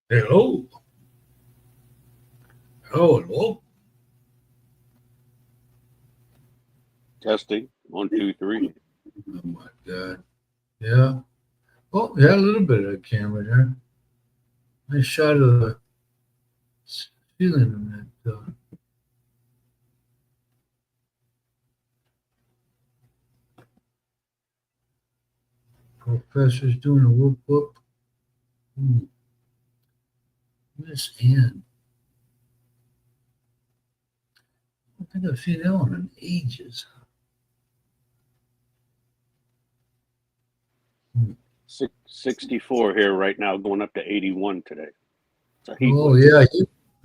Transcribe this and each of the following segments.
Hello. Oh, hello. Testing. 1, 2, 3. Oh my God. Yeah. Oh, yeah, a little bit of the camera there. Nice shot of the ceiling in that. Professor's doing a whoop whoop. Ooh, Miss Ann. I don't think I've seen that one in ages. 64 here right now, going up to 81 today. It's a heat Oh wave.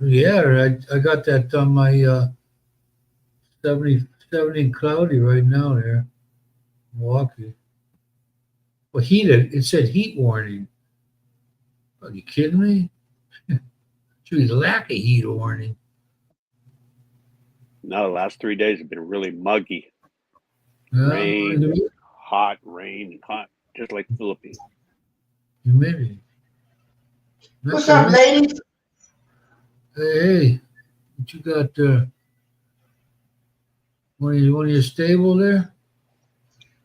yeah, yeah. I got that on my 70 cloudy right now there, Milwaukee. Well, heated. It said heat warning. Are you kidding me? Should be lack of heat warning. No, the last 3 days have been really muggy. Yeah, Rain, hot, rain, hot, just like Philippines. humidity. What's That's up, all right. ladies? Hey, what you got there? One of your stable there?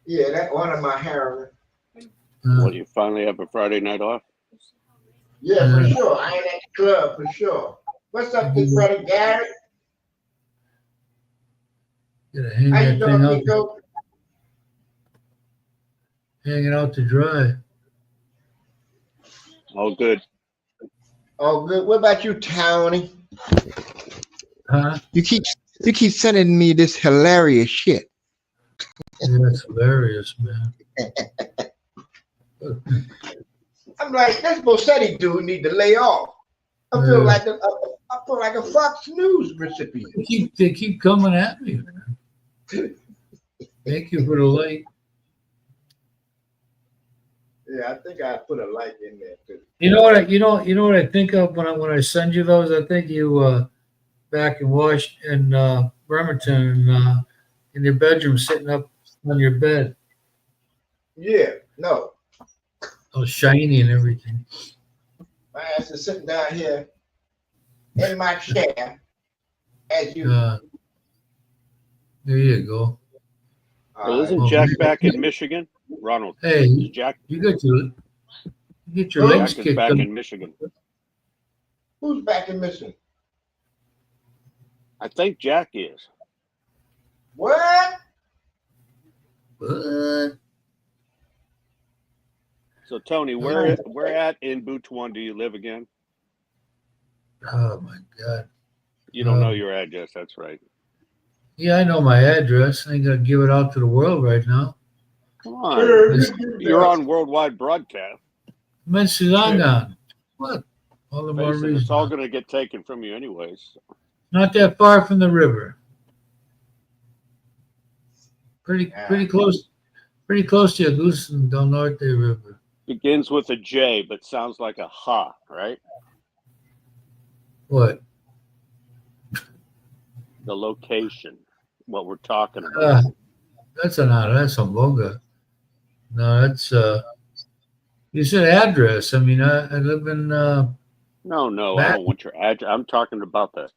Yeah, that one of my heroin. What, you finally have a Friday night off? Yeah, for sure. I ain't at the club for sure. What's up, big brother Garrett? Gotta hang How you that thing doing, out, Nico? hang it out to dry. All good. Oh, good. What about you, Tony? Huh? You keep sending me this hilarious shit. Yeah, that's hilarious, man. I'm like, this Bosetti dude need to lay off. I feel like a Fox News recipient. They keep coming at me, man. Thank you for the light. Yeah, I think I put a like in there too. You know what I think of when I send you those. I think you back in Washington, Bremerton, in your bedroom, sitting up on your bed, Yeah, no. all shiny and everything. My ass is sitting down here in my chair as you. Uh, there you go. Well, isn't Oh, Jack back in Michigan? Ronald, hey, is Jack? you got your you get your legs Jack is kicked back up. in Michigan. Who's back in Michigan? I think Jack is. What? What? So, Tony, where at in Butuan do you live again? Oh my God. You don't know your address. That's right. Yeah, I know my address. I ain't gonna give it out to the world right now. Come on. You're on worldwide broadcast. I'm in Silangan. What? All the more Face it, reason. it's all going to get taken from you anyways. Not that far from the river. Pretty close. Pretty close to Agusan del Norte River. Begins with a J, but sounds like a ha, right? What? The location, what we're talking about. That's a boga. No, that's you said address. I mean, I live in No, I don't want your address. I'm talking about the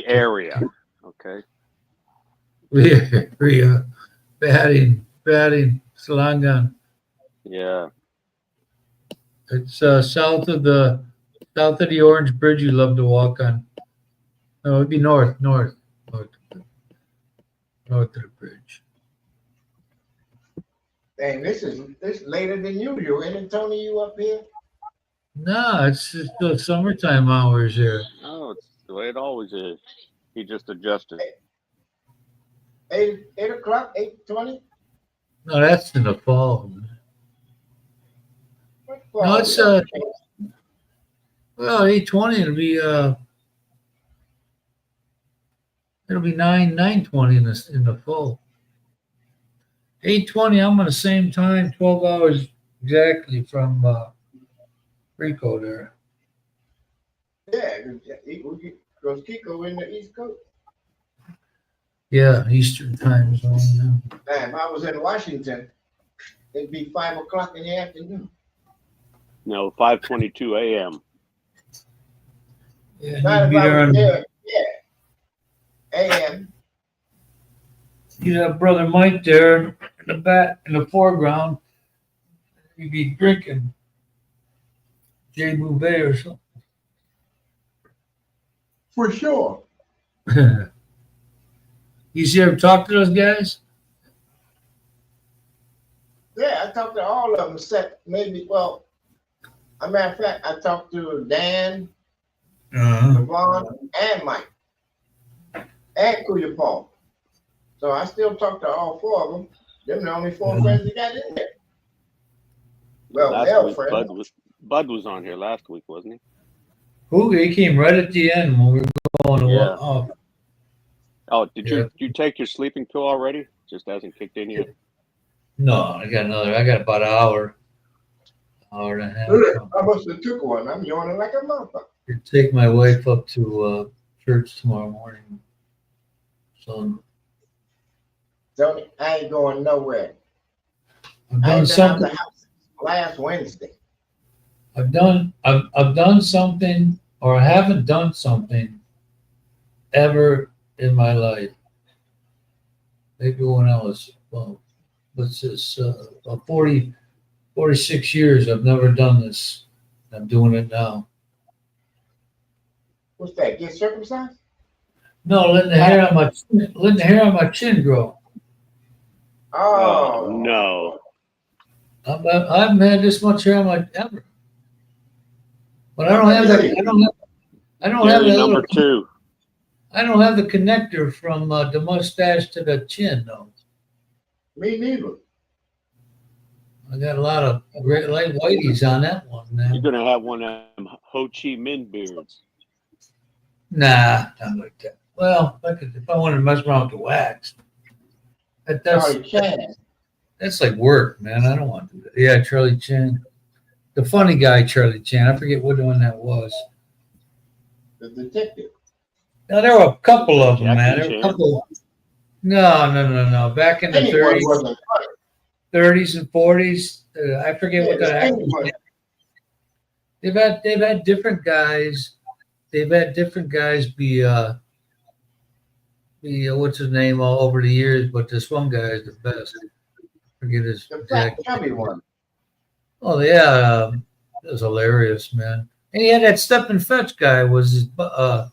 area. Okay. Batting, Silangan. Yeah. It's south of the Orange Bridge. You love to walk on. No, it'd be north of the bridge. Dang, this later than usual. Isn't Tony you up here? No, it's just the summertime hours here. Oh, it's the way it always is. He just adjusted. 8 o'clock, 8:20. No, that's in the fall. No, it's well 8:20. It'll be 9:20 in the fall. 8:20. I'm on the same time, 12 hours exactly from Rico there. Yeah, because Kiko in the East Coast. Yeah, Eastern time zone. Yeah. Man, if I was in Washington, it'd be 5 o'clock in the afternoon. No, 5:22 a.m. Yeah, Not you'd if be I there was on. there, yeah. AM. You'd have brother Mike there in the foreground. You'd be drinking Jay Bouvet or something. For sure. You ever talk to those guys? Yeah, I talked to all of them except maybe, well, a matter of fact, I talked to Dan, Levon, and Mike, and Kuya Paul. So I still talk to all four of them. Them the only four friends that got in there. Well, Last male week, friends. Bud was on here last week, wasn't he? Who? He came right at the end when we were going to Yeah. oh, Oh, did Yeah. you take your sleeping pill already? Just hasn't kicked in yet. no, I got about an hour and a half. I must have took one. I'm yawning like a motherfucker. To take my wife up to church tomorrow morning. So Tony, I ain't going nowhere. I've I done ain't been out something. the house last Wednesday. I've done something, or I haven't done something ever in my life. Maybe when I was, well, what's this, 46 years, I've never done this. I'm doing it now. What's that? Get circumcised? No, letting the hair on my chin grow. Oh, no. I haven't had this much hair on my ever. But I don't have that. I don't have Gary that number little, 2. I don't have the connector from the mustache to the chin though. Me neither. I got a lot of great light whiteys on that one, You're man. gonna have one of them Ho Chi Minh beards. Nah, not like that. Well, if I wanted to mess around with the wax, Charlie Chan. that's like work, man. I don't want to do that. Yeah, Charlie Chan, the funny guy, Charlie Chan. I forget what one that was. The detective. Now there were a couple of them, man. There Jackie were a Chan. couple. No. Back in the Anyone 30s, wasn't funny. 30s and 40s. I forget Yeah, what the actors. anyone. They've had different guys. They've had different guys be what's his name all over the years, but this one guy is the best. Forget his The fat exact. chubby one. Oh yeah, it was hilarious, man. And he had that step and fetch guy was his Butler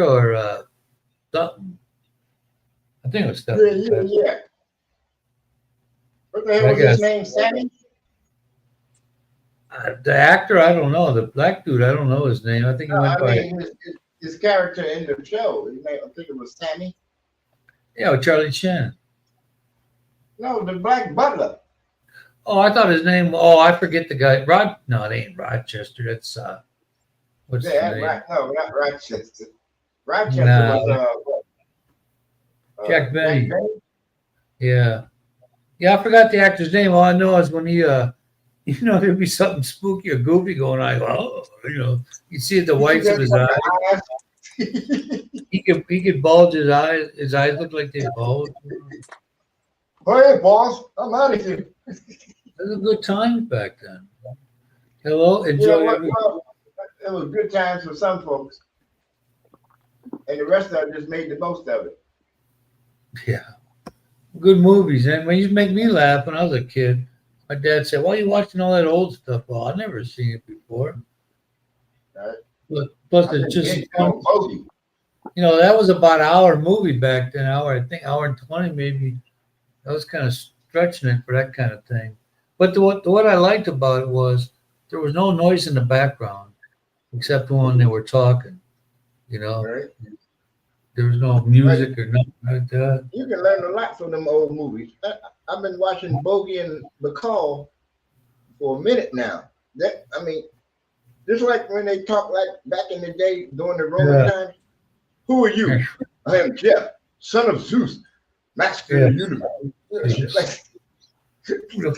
or Dutton. I think it was step and fetch. Yeah. What the hell was his name? Sammy? The actor, I don't know. The black dude, I don't know his name. I think he No, went I by. mean his character in the show. I think it was Sammy. Yeah, Charlie Chan. No, the black butler. Oh, I thought his name. Oh, I forget the guy. No, it ain't Rochester. That's what's his Yeah, name? no, not Rochester. Rochester Nah. was what? Jack Benny. Yeah, I forgot the actor's name. All I know is when he, there'd be something spooky or goofy going on. I go, oh, you see the whites of his eyes. He could bulge his eyes. His eyes look like they bulge. Hey, boss, I'm out of here. It was a good time back then. Hello, enjoy. Well, it was good times for some folks, and the rest of them just made the most of it. Yeah, good movies. And when you make me laugh when I was a kid, my dad said, "Why are you watching all that old stuff?" Well, I've never seen it before. Right. Plus, it's just fun. That was about an hour movie back then. I think hour and 20 maybe. I was kind of stretching it for that kind of thing. But what I liked about it was there was no noise in the background except when they were talking. Right. There was no music or nothing like that. You can learn a lot from them old movies. I've been watching Bogey and McCall for a minute now. Just like when they talk like back in the day during the Roman times. Who are you? I am Jeff, son of Zeus, master of the universe. Like, Who the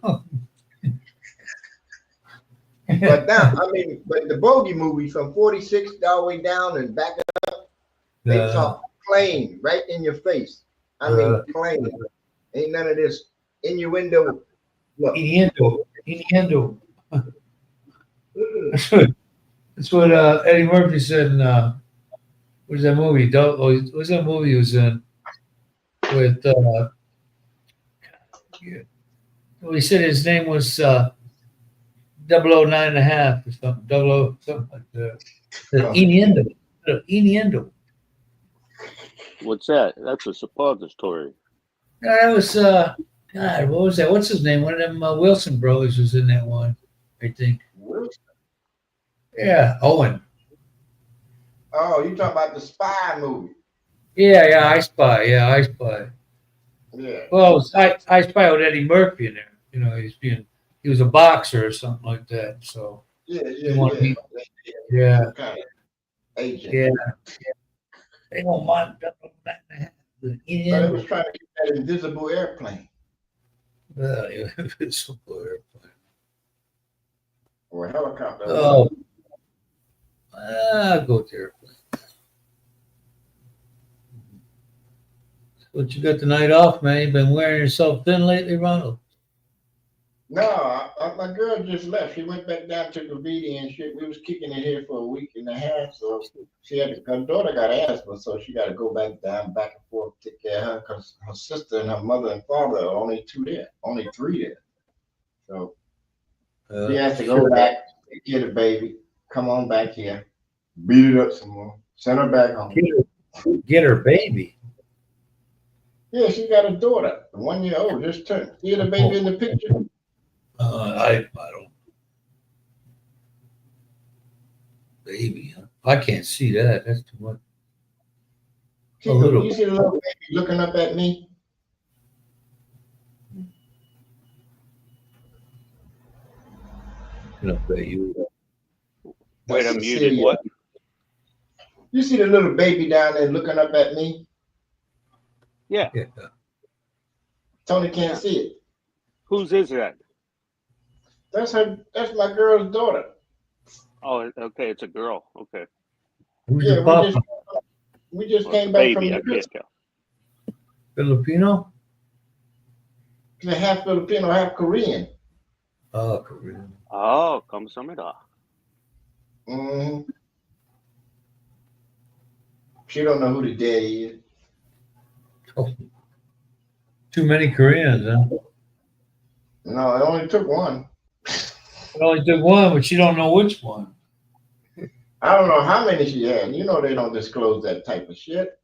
fuck? but now, but the Bogey movie from 46 all the way down and back up, they talk plain, right in your face. I mean, plain. Ain't none of this innuendo. Look. Innuendo. That's what Eddie Murphy said in what's that movie? What's that movie he was in with? Well, he said his name was 009.5 or something. 00 something like that. Innuendo. Innuendo. What's that? That's a suppository. That was God. What was that? What's his name? One of them Wilson brothers was in that one, I think. Wilson? Yeah, Owen. Oh, you talking about the spy movie? Yeah, I Spy. Yeah, I Spy. Yeah. Well, I Spy with Eddie Murphy in there. You know, he was a boxer or something like that. So Yeah. yeah. Kind of agent. Yeah. They don't mind. But it was trying to get that invisible airplane Invisible airplane. or a helicopter. Oh, I'll go with the airplane. What you got the night off, man? You been wearing yourself thin lately, Ronald? No, my girl just left. She went back down to Graviti and shit. We was kicking it here for a week and a half. So her daughter got asthma, so she got to go back down, back and forth, take care of her because her sister and her mother and father are only 3 there. So she has to go back, take care of the baby, come on back here, beat it up some more, send her back home. Get her baby. Yeah, she got a daughter, 1 year old, just turned. See the baby in the picture? I don't. Baby, huh? I can't see that. That's too much. See, you see the little baby looking up at me? Wait, I'm muted. What? You see the little baby down there looking up at me? Yeah. Tony can't see it. Whose is that? That's my girl's daughter. Oh, okay. It's a girl. Okay. Who's Yeah, the papa? we just Well, came it's a back baby. from I the can't Christmas. tell. Filipino? She's half Filipino, half Korean. Oh, Korean. Oh, kamsahamnida. Mm-hmm. She don't know who the daddy is. Oh. Too many Koreans, huh? No, it only took one. It only took one, but you don't know which one. I don't know how many she had. You know they don't disclose that type of shit.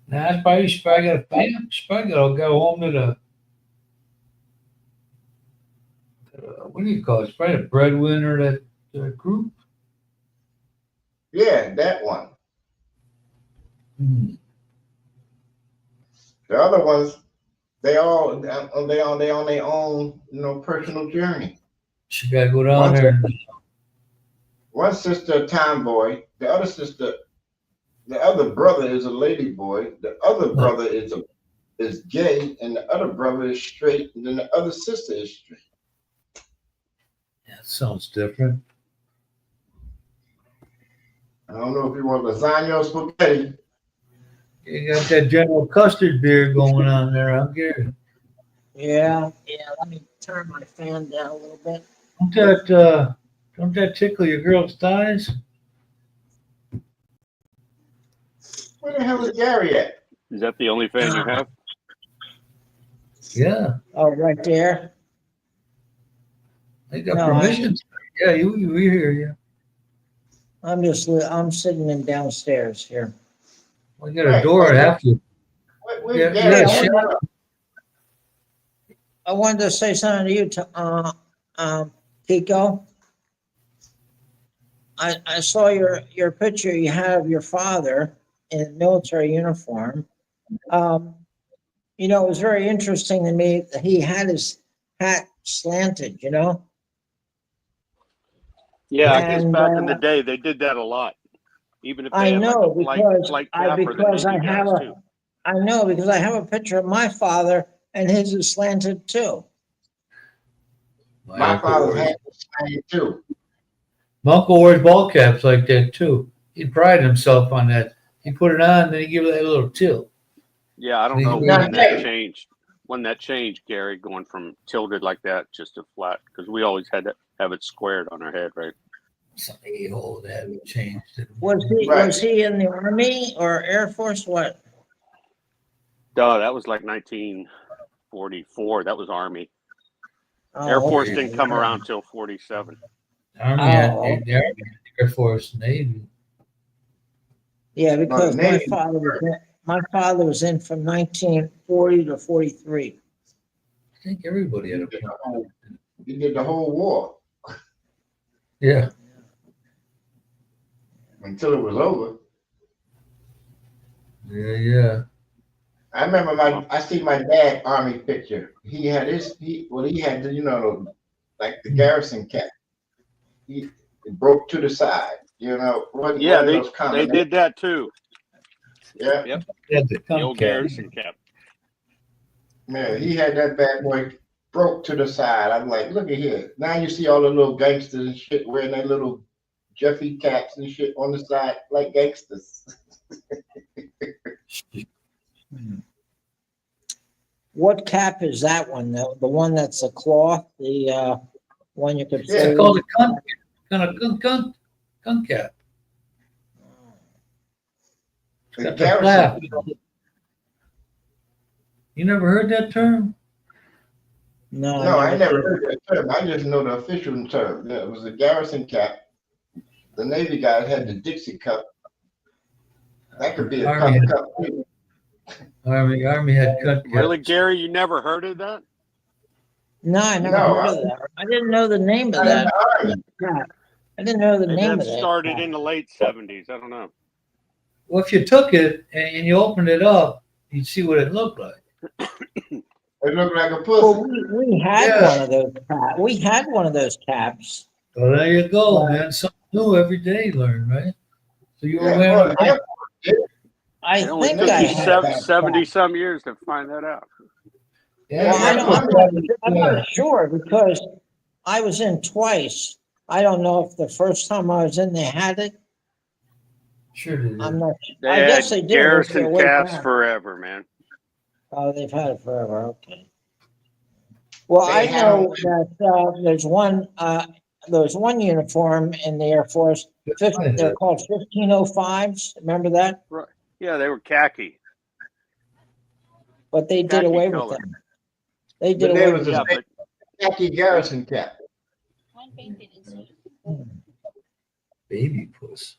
Nah, she probably got a fam. She probably got to go home to the what do you call it? It's probably a breadwinner of that group. Yeah, that one. Hmm. The other ones, they on their own, personal journey. She got to go down there. One sister a tomboy, the other brother is a lady boy, the other brother is gay, and the other brother is straight, and then the other sister is straight. Yeah, that sounds different. I don't know if you want lasagna or spaghetti. You got that General Custard beer going on there, I'm Gary. Yeah. Let me turn my fan down a little bit. Don't that tickle your girl's thighs? Where the hell is Gary at? Is that the only fan you have? Yeah, Oh, right there. they got No, permission. Yeah, we hear you. I'm sitting in downstairs here. We got a door at half you. Where's Yeah, Gary? yeah, I shit. wanna- I wanted to say something to you, Kiko. I saw your picture you have of your father in military uniform. It was very interesting to me that he had his hat slanted, Yeah, I guess And, back in the day they did that a lot. Even if they I had know like a flight cap or the because I Navy have guys too. I know because I have a picture of my father and his is slanted too. My father's hat was slanted too. My uncle wears ball caps like that too. He prided himself on that You put it on, then you give it that little tilt. Yeah, I don't know Now, when that changed. When that changed, Gary, going from tilted like that just to flat, because we always had to have it squared on our head, right? Some a-hole that changed it. Was he in the Army or Air Force? What? Duh, that was like 1944. That was Army. Oh, Air Force okay. didn't come around till 47. Army had Oh, the Air Force, Navy. Yeah, because the my Navy- father was in from 1940 to 43. I think everybody had a He did the whole war yeah. until it was over. Yeah. I remember I see my dad Army picture. He had he had the, like the Garrison cap. It broke to the side. Wasn't Yeah, one of they those common. did that too. Yeah, Yep. Yeah, the The old cap. Garrison cap. man, he had that bad boy broke to the side. I'm like, look at here. Now you see all the little gangsters and shit wearing their little Jeffy caps and shit on the side like gangsters. What cap is that one? The one that's a cloth, the one you could Yeah, It's fold? called a gun cap. It's The got the flap. Garrison. You never heard that term? No, No, I never did. heard that term. I just know the official term. Yeah, it was a Garrison cap. The Navy guys had the Dixie cup. That could be a Army had, cup too. Army had gun caps. Really, Gary? You never heard of that? No, I never No, heard of that. I didn't know the name of Not in that the Army. cap. I didn't know the Maybe name that of that. started cap. in the late 70s. I don't know. Well, if you took it and you opened it up, you'd see what it looked like. It looked like a Well, pussy. we had Yeah. one of those caps. We had one of those caps. So there you go, Right. man. Something new every day, learn, right? So you were Yeah, wearing well, a I It only think took I you had that 70 cap. some years to find that out. yeah, Well, I'm not sure because I was in twice. I don't know if the first time I was in they had it. Sure did. I'm not. They I had guess they did. Garrison They're way caps back. forever, man. Oh, they've had it forever. Okay. Well, They I had know that there's one uniform in the Air Force. They're called 1505s. Remember that? Yeah, they were khaki. But they did Khaki away color. with them. They did But away there with was a Yeah, them. but Jackie Garrison cap. Baby puss.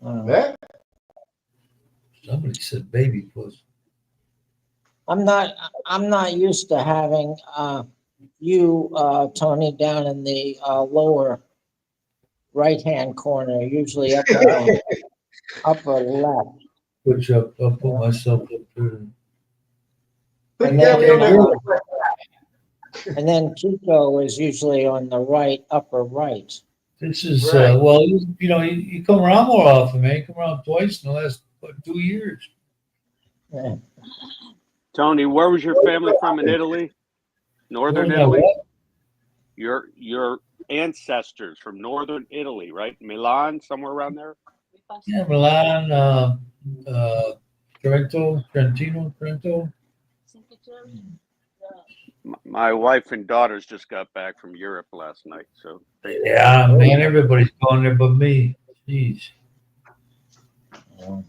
That? Somebody said baby puss. I'm not used to having you, Tony, down in the lower right-hand corner, usually up on upper left. Which I'll put myself up there. Put And Gary then, on that. and then Chico is usually on the right, upper right. This is Right. well, you come around more often, man. You come around twice in the last 2 years. Yeah. Tony, where was your family from in Italy? Northern Well, Italy? what? Your ancestors from northern Italy, right? Milan, somewhere around there? Yeah, Milan, Trento. My wife and daughters just got back from Europe last night, so Yeah, man, everybody's going there but me. Jeez.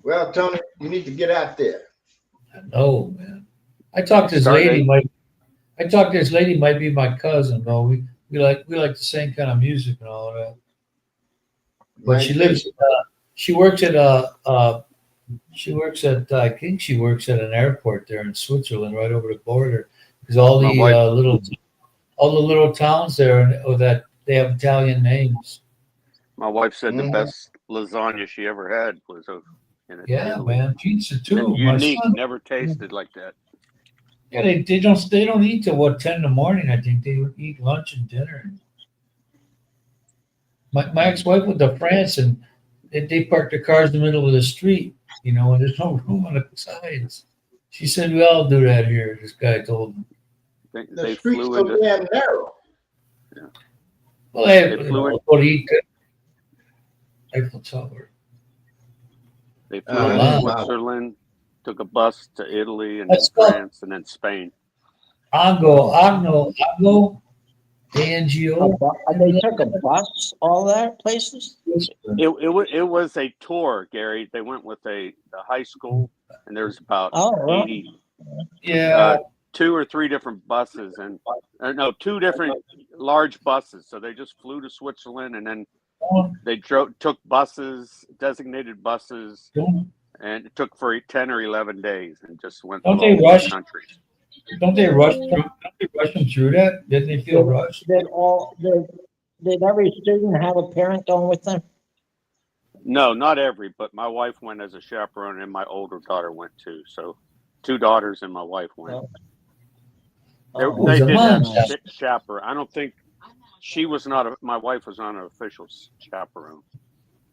Well, Tony, you need to get out there. I know, man. I talked to this lady, might be my cousin, though. We like the same kind of music and all of that. But she lives. She works at I think she works at an airport there in Switzerland, right over the border. Because all the little towns there, that they have Italian names. my wife said the Mhm. best lasagna she ever had was in Yeah, Italy. man, pizza too. And My unique, son, never tasted like that. yeah, they don't eat till 10 in the morning. I think they eat lunch and dinner. My ex-wife went to France and they parked their cars in the middle of the street, and there's no room on the sides. She said we all do that here. This guy told me. The They street's flew so into damn narrow. Well, they They flew in- go to eat Eiffel Tower. They flew Oh, to wow. Switzerland, took a bus to Italy, and then Let's go. France, and then Spain. Ango, ANGO. They took a bus, all that places? It was a tour, Gary. They went with the high school, and there's about Oh, right. 80, Yeah. 2 or 3 different buses, and no, 2 different large buses. So they just flew to Switzerland, and then they took buses, designated buses, Don't and it took for 10 or 11 days, and just went Don't through they all the rush? countries. don't they rush through? Don't they rush them through that? Didn't they feel rushed? Did every student have a parent going with them? No, not every, but my wife went as a chaperone, and my older daughter went too. So 2 daughters and my wife went. Oh, They Who's the did mom? have chaperone. I don't think she was not. My wife was not an official chaperone.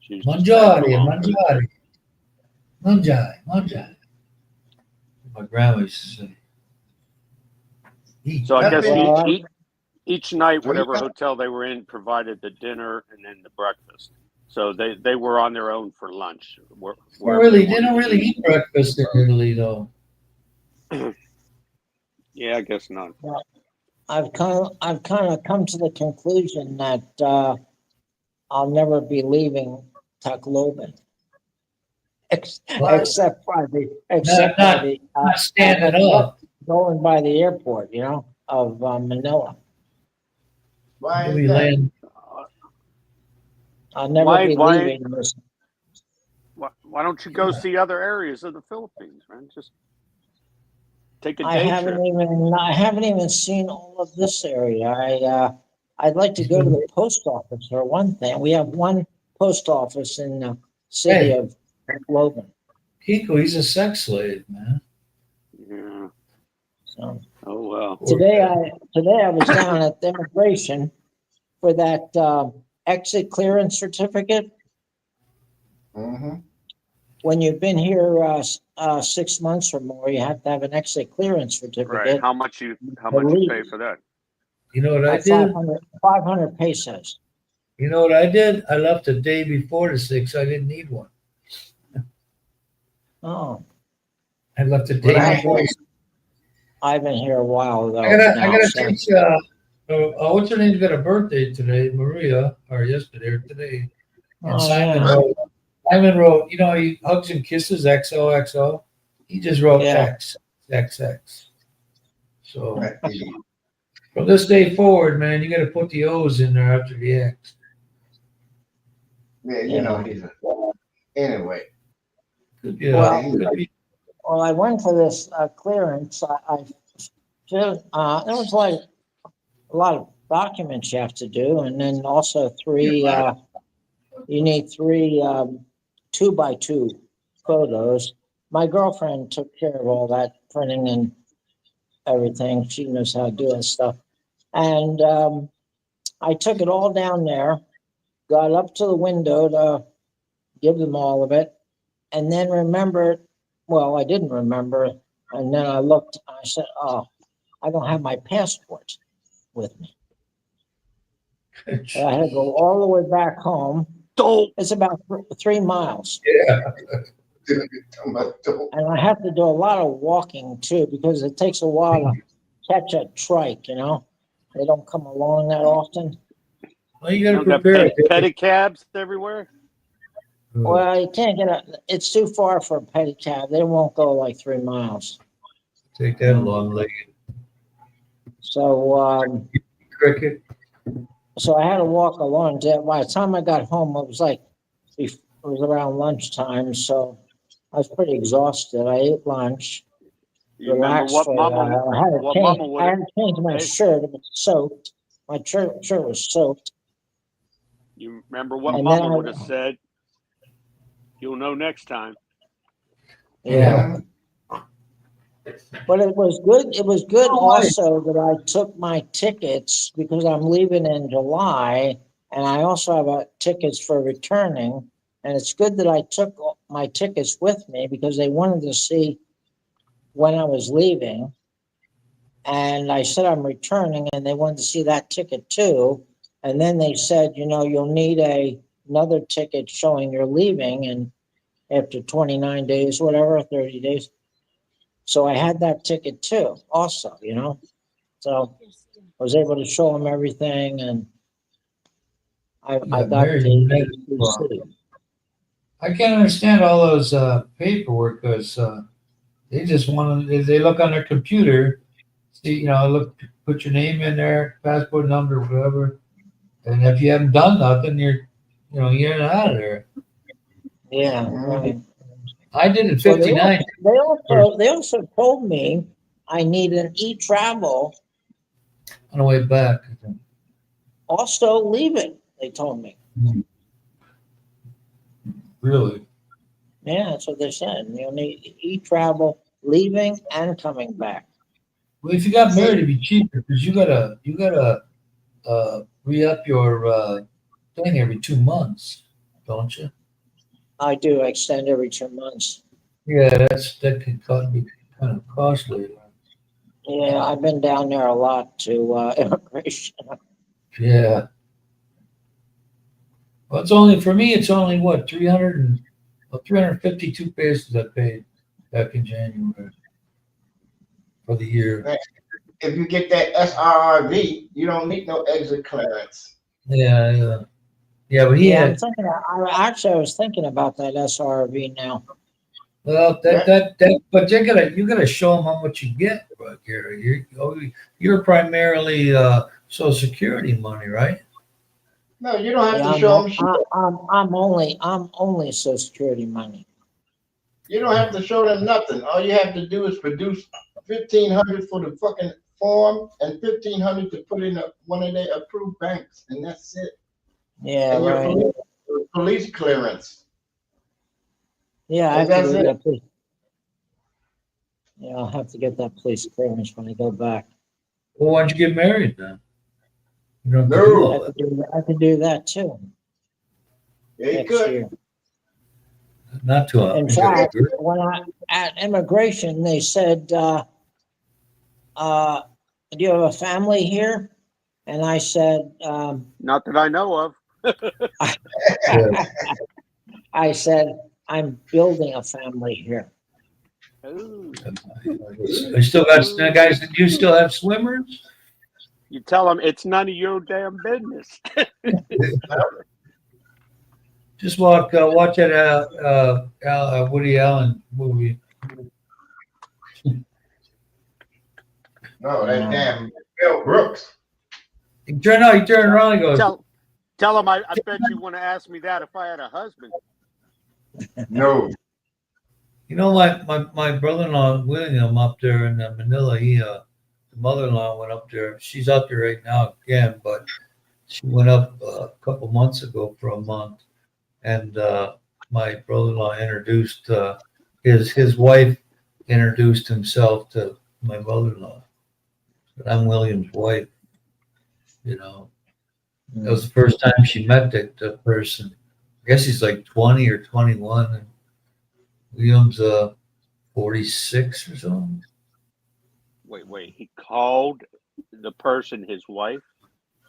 She was just Mangiare. My grandma used to say. Eat. So I guess Well, each night, whatever hotel they were in provided the dinner and then the breakfast. So they were on their own for lunch. They don't really eat breakfast in Italy, though. Yeah, I guess not. I've kind of come to the conclusion that I'll never be leaving Tucklobin. What? Except by Not standing up. going by the airport, of Manila. Why We is that? land. I'll never Why- be why- leaving this. Why don't you go see other areas of the Philippines, man? Just take a I day haven't trip. even seen all of this area. I'd like to go to the post office for one thing. We have one post office in the city Hey. of Logan. Kiko, he's a sex slave, man. Yeah. So Oh well. today I was down at the immigration for that exit clearance certificate. Mm-hmm. When you've been here 6 months or more, you have to have an exit clearance Right. certificate. How much you pay for that? You know what I At did? 500 pesos. You know what I did? I left the day before the 6th. I didn't need one. Oh, I left the But day before. I've been here a while though. I gotta now, so- teach. What's her name's got a birthday today? Maria, or yesterday or today. And Oh, Simon yeah. wrote. Simon wrote. He hugs and kisses XOXO. He just wrote Yeah. XX. So from this day forward, man, you got to put the O's in there after the X. Yeah, he's anyway. Could be. Well, I went for this clearance. There was like a lot of documents you have to do, and then also you need 3 2x2 photos. My girlfriend took care of all that printing and everything. She knows how to do that stuff. And I took it all down there, got up to the window to give them all of it, and then remembered. Well, I didn't remember. And then I looked, I said, oh, I don't have my passport with me. So I had to go all the way back home. It's about 3 miles. Yeah. And I have to do a lot of walking too, because it takes a while to catch a trike, They don't come along that often. Well, you got to Got prepare it. pedicabs everywhere. Well, you can't it's too far for a pedicab. They won't go like 3 miles. Take that long leg. So, Cricket. so I had to walk along. By the time I got home, it was around lunchtime. So I was pretty exhausted. I ate lunch, You remember relaxed what for Mama? I had to What change, Mama would I have? had to change my Hey. shirt. It was soaked. My shirt was soaked. You remember what And then Mama I- would have said? You'll know next time. Yeah. But it was good. It was good also that I took my tickets because I'm leaving in July, and I also have tickets for returning. And it's good that I took my tickets with me because they wanted to see when I was leaving. And I said I'm returning, and they wanted to see that ticket too. And then they said, you'll need another ticket showing you're leaving. And after 29 days, whatever, 30 days. So I had that ticket too, also, you know. So I was able to show him everything, and I Yeah, got Mary, the well, city. I can't understand all those paperwork because they just want to. They look on their computer, see, look, put your name in there, passport number, whatever, and if you haven't done nothing, you're out of there. Yeah, right. I did it Well, 59. they also told me I need an e-travel. On the way back. Also, leave it. They told me. Really? Yeah, that's what they said. You'll need e-travel leaving and coming back. Well, if you got married, it'd be cheaper because you gotta re-up your thing every 2 months, don't you? I do extend every 2 months. Yeah, that can be kind of costly. Yeah, I've been down there a lot to immigration. Yeah. Well, it's only for me. It's only what 352 pesos I paid back in January for the year. If you get that SRRV, you don't need no exit clearance. Yeah. But Yeah, I was thinking about that SRV now. Well, but you gotta show them how much you get, Gary. You're primarily Social Security money, right? No, you don't have Yeah, to show them shit. I'm only Social Security money. You don't have to show them nothing. All you have to do is produce 1,500 for the fucking form and 1,500 to put in one of their approved banks, and that's it. Yeah, And right. your police clearance. Yeah, I have That's to do it. that. Yeah, I'll have to get that police clearance when I go back. Well, why'd you get married then? You don't have to No. do all that. I could do that too Yeah, you next could. year. Not too In fact, when at immigration, they said, "Do you have a family here?" And I said, Not that I know of. "I said I'm building a family here." Ooh. I still got guys. Do you still have swimmers? You tell them it's none of your damn business. Just watch that Woody Allen movie. No, that damn Bill Brooks. He turned around and goes, Tell them I bet you want to ask me that if I had a husband. No. you know, my brother-in-law William up there in Manila, the mother-in-law went up there. She's up there right now again, but she went up a couple months ago for a month, and my brother-in-law introduced his wife introduced himself to my mother-in-law. But I'm William's wife. You know, that was the first time she met the person. I guess he's like 20 or 21, and William's 46 or something. Wait. He called the person his wife?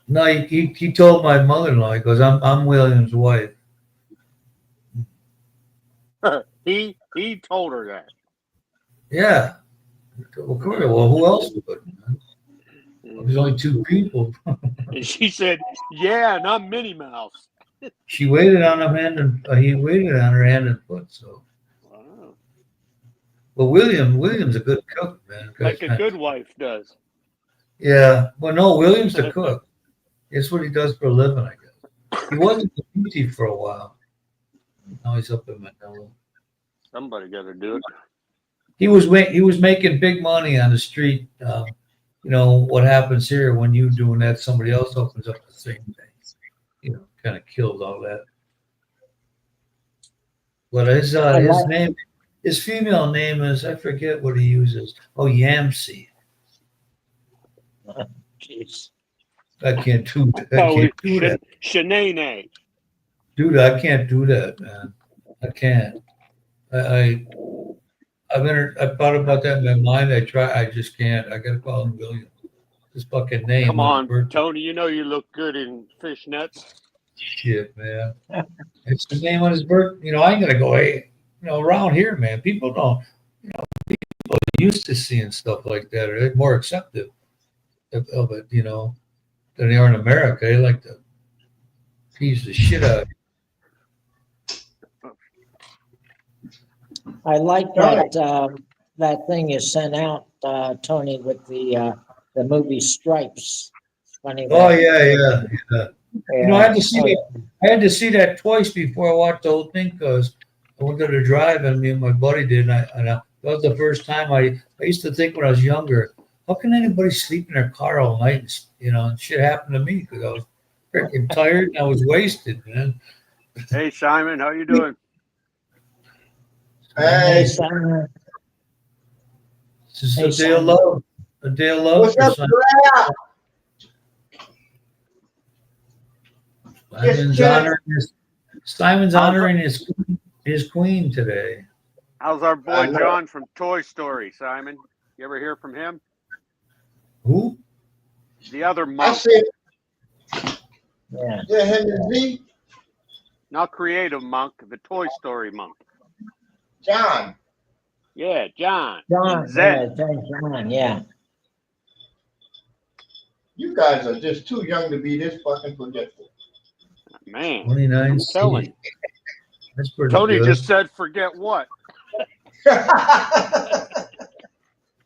No, he told my mother-in-law. He goes, "I'm William's wife." He told her that. Yeah. Well, who else would? There's only two people. And she said, "Yeah, and I'm Minnie Mouse." She waited on him he waited on her hand and foot. So, Wow. well, William's a good cook, man. Like a good wife does. Yeah. Well, no, William's the cook. It's what he does for a living, I guess. He wasn't in Fiji for a while. Now he's up in Manila. Somebody got to do it. He was making big money on the street. You know what happens here when you doing that, somebody else opens up the same thing. You know, kind of kills all that. But his name, his female name is, I forget what he uses. Oh, Yamsi. Jeez. I can't do that. Shanae. Dude, I can't do that, man. I can't. I thought about that in my mind. I just can't. I gotta call him William. His fucking name. Come on, Tony. You know you look good in fishnets. Shit, man. It's the name on his birth. You know, I ain't gonna go, hey, around here, man, people don't, people are used to seeing stuff like that, or they're more accepting of it, than they are in America. They like to tease the shit out of you. I like that thing you sent out, Tony, with the movie Stripes. Funny. Oh, yeah. Yeah. I had to see that twice before I watched the whole thing, because I went to the drive, and me and my buddy did, and that was the first time. I used to think when I was younger, how can anybody sleep in their car all night? And shit happened to me because I was freaking tired and I was wasted, man. Hey, Simon, how you doing? Hey, Simon. It's just Hey, a day of Simon. love. A day of love what's for up, Simon. Yes, Jack. Simon's honoring his queen today. How's our I boy know. John from Toy Story, Simon? You ever hear from him? Who? The other I monk, said, Yeah. yeah, him and Z, not creative monk, the Toy Story monk. John. Yeah, John. John. Zen. John. Yeah. You guys are just too young to be this fucking forgetful. Man, 29 I'm telling you. That's pretty Tony good. just said, forget what?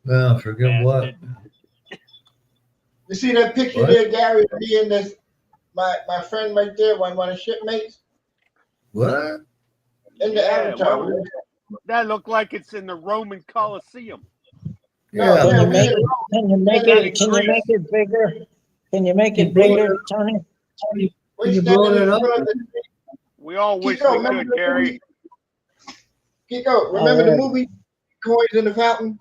Well, forget what. You see that picture What? there, Gary? Me and this, my friend right there, one of the shipmates What? in the Yeah, avatar. well, that looked like it's in the Roman Colosseum. Yeah. No, Can you we make in- it? Can you make it? Can you make it bigger? Can you make it bigger, Tony? we You standing blow in it up? front of the We all wish Kiko, we remember could, the Gary. movie? Kiko, remember the yeah. movie Coins in the Fountain?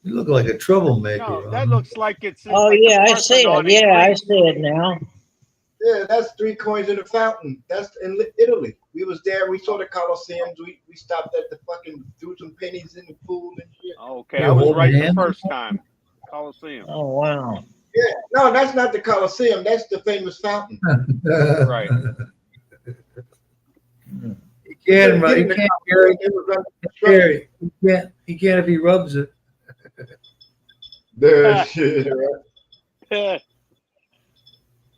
You look like a troublemaker. No, that huh? looks like it's in Oh like yeah, the I see it. Parthenon in Yeah, I Greece. see it now. Yeah, that's 3 coins in the fountain. That's in Italy. We was there. We saw the Colosseums. We stopped at the fucking, threw some pennies in the pool and shit. Okay, You're I was holding right the hands? first time. Colosseum. Oh wow. Yeah, no, that's not the Colosseum. That's the famous fountain. Right. He can't, Get he in the can't, Colosseum, it was under construction. Gary. He can't if he rubs it. That shit, right?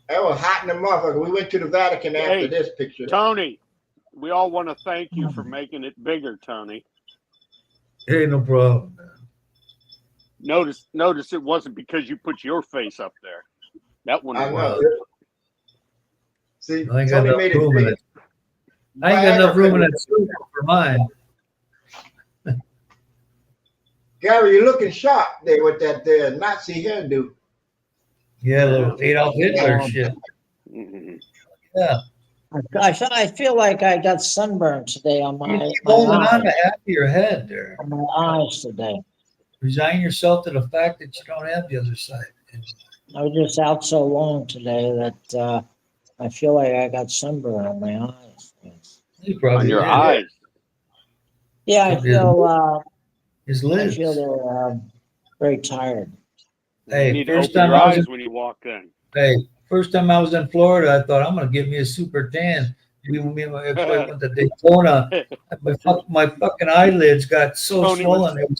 That was hot in the motherfucker. We went to the Vatican after Hey, this picture. Tony, we all want to thank you for making it bigger, Tony. Hey, no problem. Notice it wasn't because you put your face up there. That one I was. know. See, I ain't got Tony enough made it room in big. it. I ain't got enough room in that suit for mine. Gary, you're looking sharp there with that there Nazi hairdo. Yeah, little Adolf Hitler shit. Mhm. Yeah. I feel like I got sunburned today on my, You my keep holding on eyes, to half of your head there. on my eyes today. Resign yourself to the fact that you don't have the other side. I was just out so long today that I feel like I got sunburn on my eyes. You probably On your did. eyes. Yeah, I His I feel lids. they're very tired. Hey, You need to first open time your I was in- eyes when you walk in. Hey, first time I was in Florida, I thought I'm gonna get me a super tan. Me and my ex-wife went to Daytona. My fucking eyelids got so Tony was- swollen.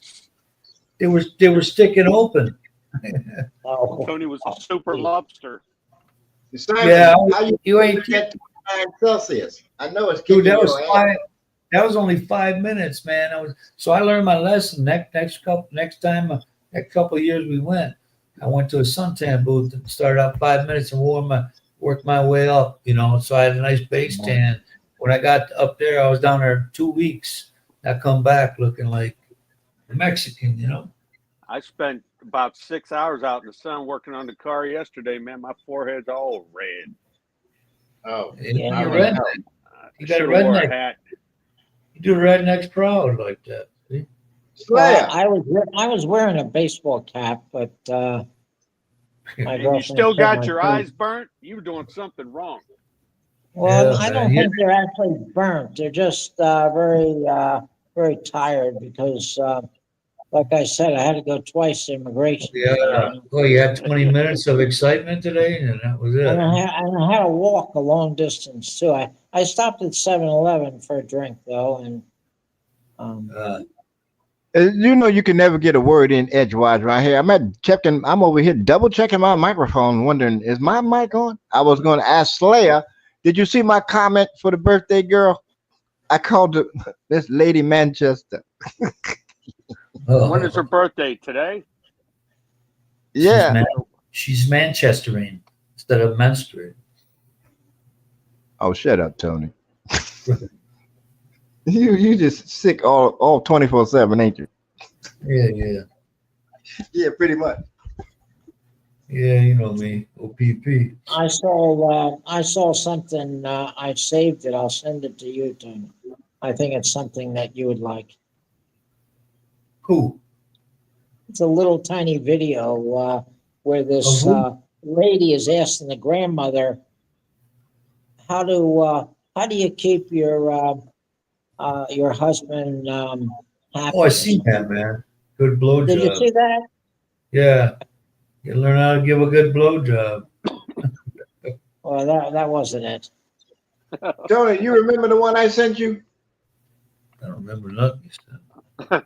They were sticking open. Oh, Tony was a super lobster. Simon, Yeah, how you you ain't get 29 Celsius? I know it's Dude, kicking that was your ass. 5. That was only 5 minutes, man. I learned my lesson. Next couple of years we went, I went to a suntan booth and started out 5 minutes and worked my way up. So I had a nice base tan. When I got up there, I was down there 2 weeks. I come back looking like a Mexican. I spent about 6 hours out in the sun working on the car yesterday, man. My forehead's all red. Oh, Yeah, You're I redneck. You got a Should've wore redneck. hat. You do the rednecks proud like that. See? Slayer. well, I was wearing a baseball cap, but my And you girlfriend still said got my your face- eyes burnt? You were doing something wrong. Well, Yeah, I man, don't yeah. think they're actually burnt. They're just very tired because like I said, I had to go twice to immigration. Yeah. Well, you had 20 minutes of excitement today, and that was And it. I had to walk a long distance too. I stopped at 7-Eleven for a drink though, and Uh, You know, you can never get a word in edgewise right here. I'm over here double checking my microphone, wondering, is my mic on? I was going to ask Slayer, did you see my comment for the birthday girl? I called this lady Manchester. When is her birthday? Today? Yeah. She's Manchestering instead of menstruating. Oh, shut up, Tony. You just sick all 24/7, ain't you? Yeah. Yeah, pretty much. Yeah, you know me. OPP. I saw something. I saved it. I'll send it to you, Tony. I think it's something that you would like. Who? It's a little tiny video where this Of lady is asking the grandmother, how do you keep your husband happy? Oh, I seen that, man. Good Did you blowjob. see that? Yeah. You learn how to give a good blowjob. Well, that wasn't it. Tony, you remember the one I sent you? I don't remember nothing you said.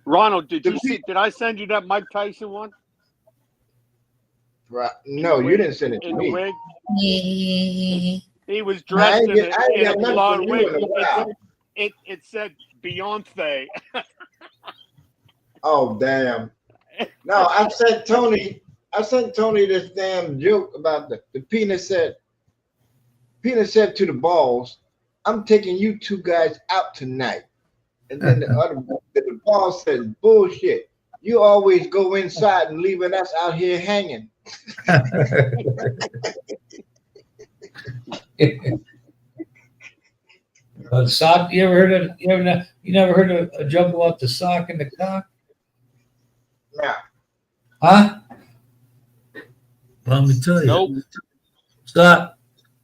Ronald, did I send you that Mike Tyson one? Right. No, you didn't send it to In the me. wig? He was I dressed ain't in get- I ain't a got nothing blonde from wig. you in a while. It said Beyonce. Oh damn. No, I sent Tony this damn joke about the penis said to the balls, I'm taking you two guys out tonight. And then the balls said, bullshit. You always go inside and leaving us out here hanging. Sock. You never heard of a joke about the sock and the cock? Now, Huh? Well, let me tell you. Nope. Sock.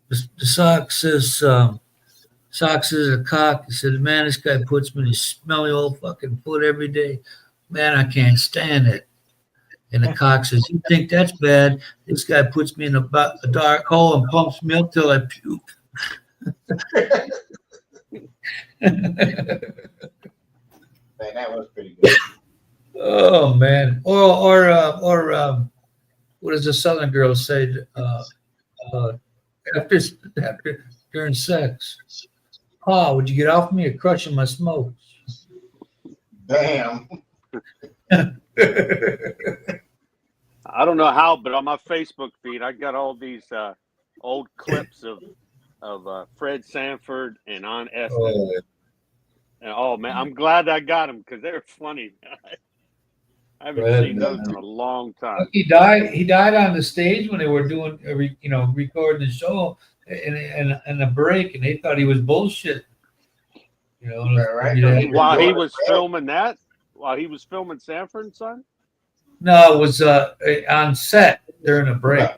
The sock says. Sock says a cock. He said, "Man, this guy puts me in his smelly old fucking foot every day. Man, I can't stand it." And the cock says, "You think that's bad? This guy puts me in a dark hole and pumps milk till I puke." man, that was pretty good. Oh man! Or what does the Southern girl say? After during sex, "Pa, would you get off me or crushing my smokes?" Damn. I don't know how, but on my Facebook feed, I got all these old clips of Fred Sanford and Aunt Esther. Oh, And oh man, I'm glad I got them because they're funny. I haven't Fred, seen those in a long time. he died on the stage when they were doing, recording the show in a break, and they thought he was bullshit. Right. While he was filming that, while he was filming Sanford and Son. No, it was on set during a break.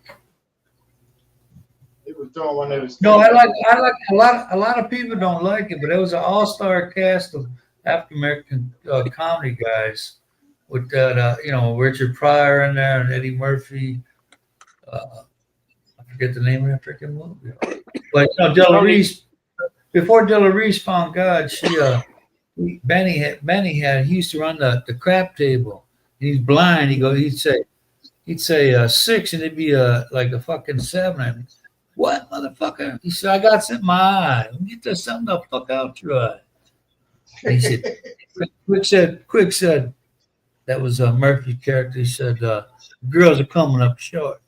It was doing when they was. No, I like a lot of people don't like it, but it was an all-star cast of African American comedy guys with that Richard Pryor in there and Eddie Murphy. I forget the name of that freaking movie. But Della Reese, before Della Reese found God, Benny he used to run the crap table. He's blind. He'd say 6, and it'd be like a fucking 7. And, what, motherfucker? He said, I got something in my eye. Get this something the fuck out your eye. And he said, Quick said, that was a Murphy character. He said, girls are coming up short.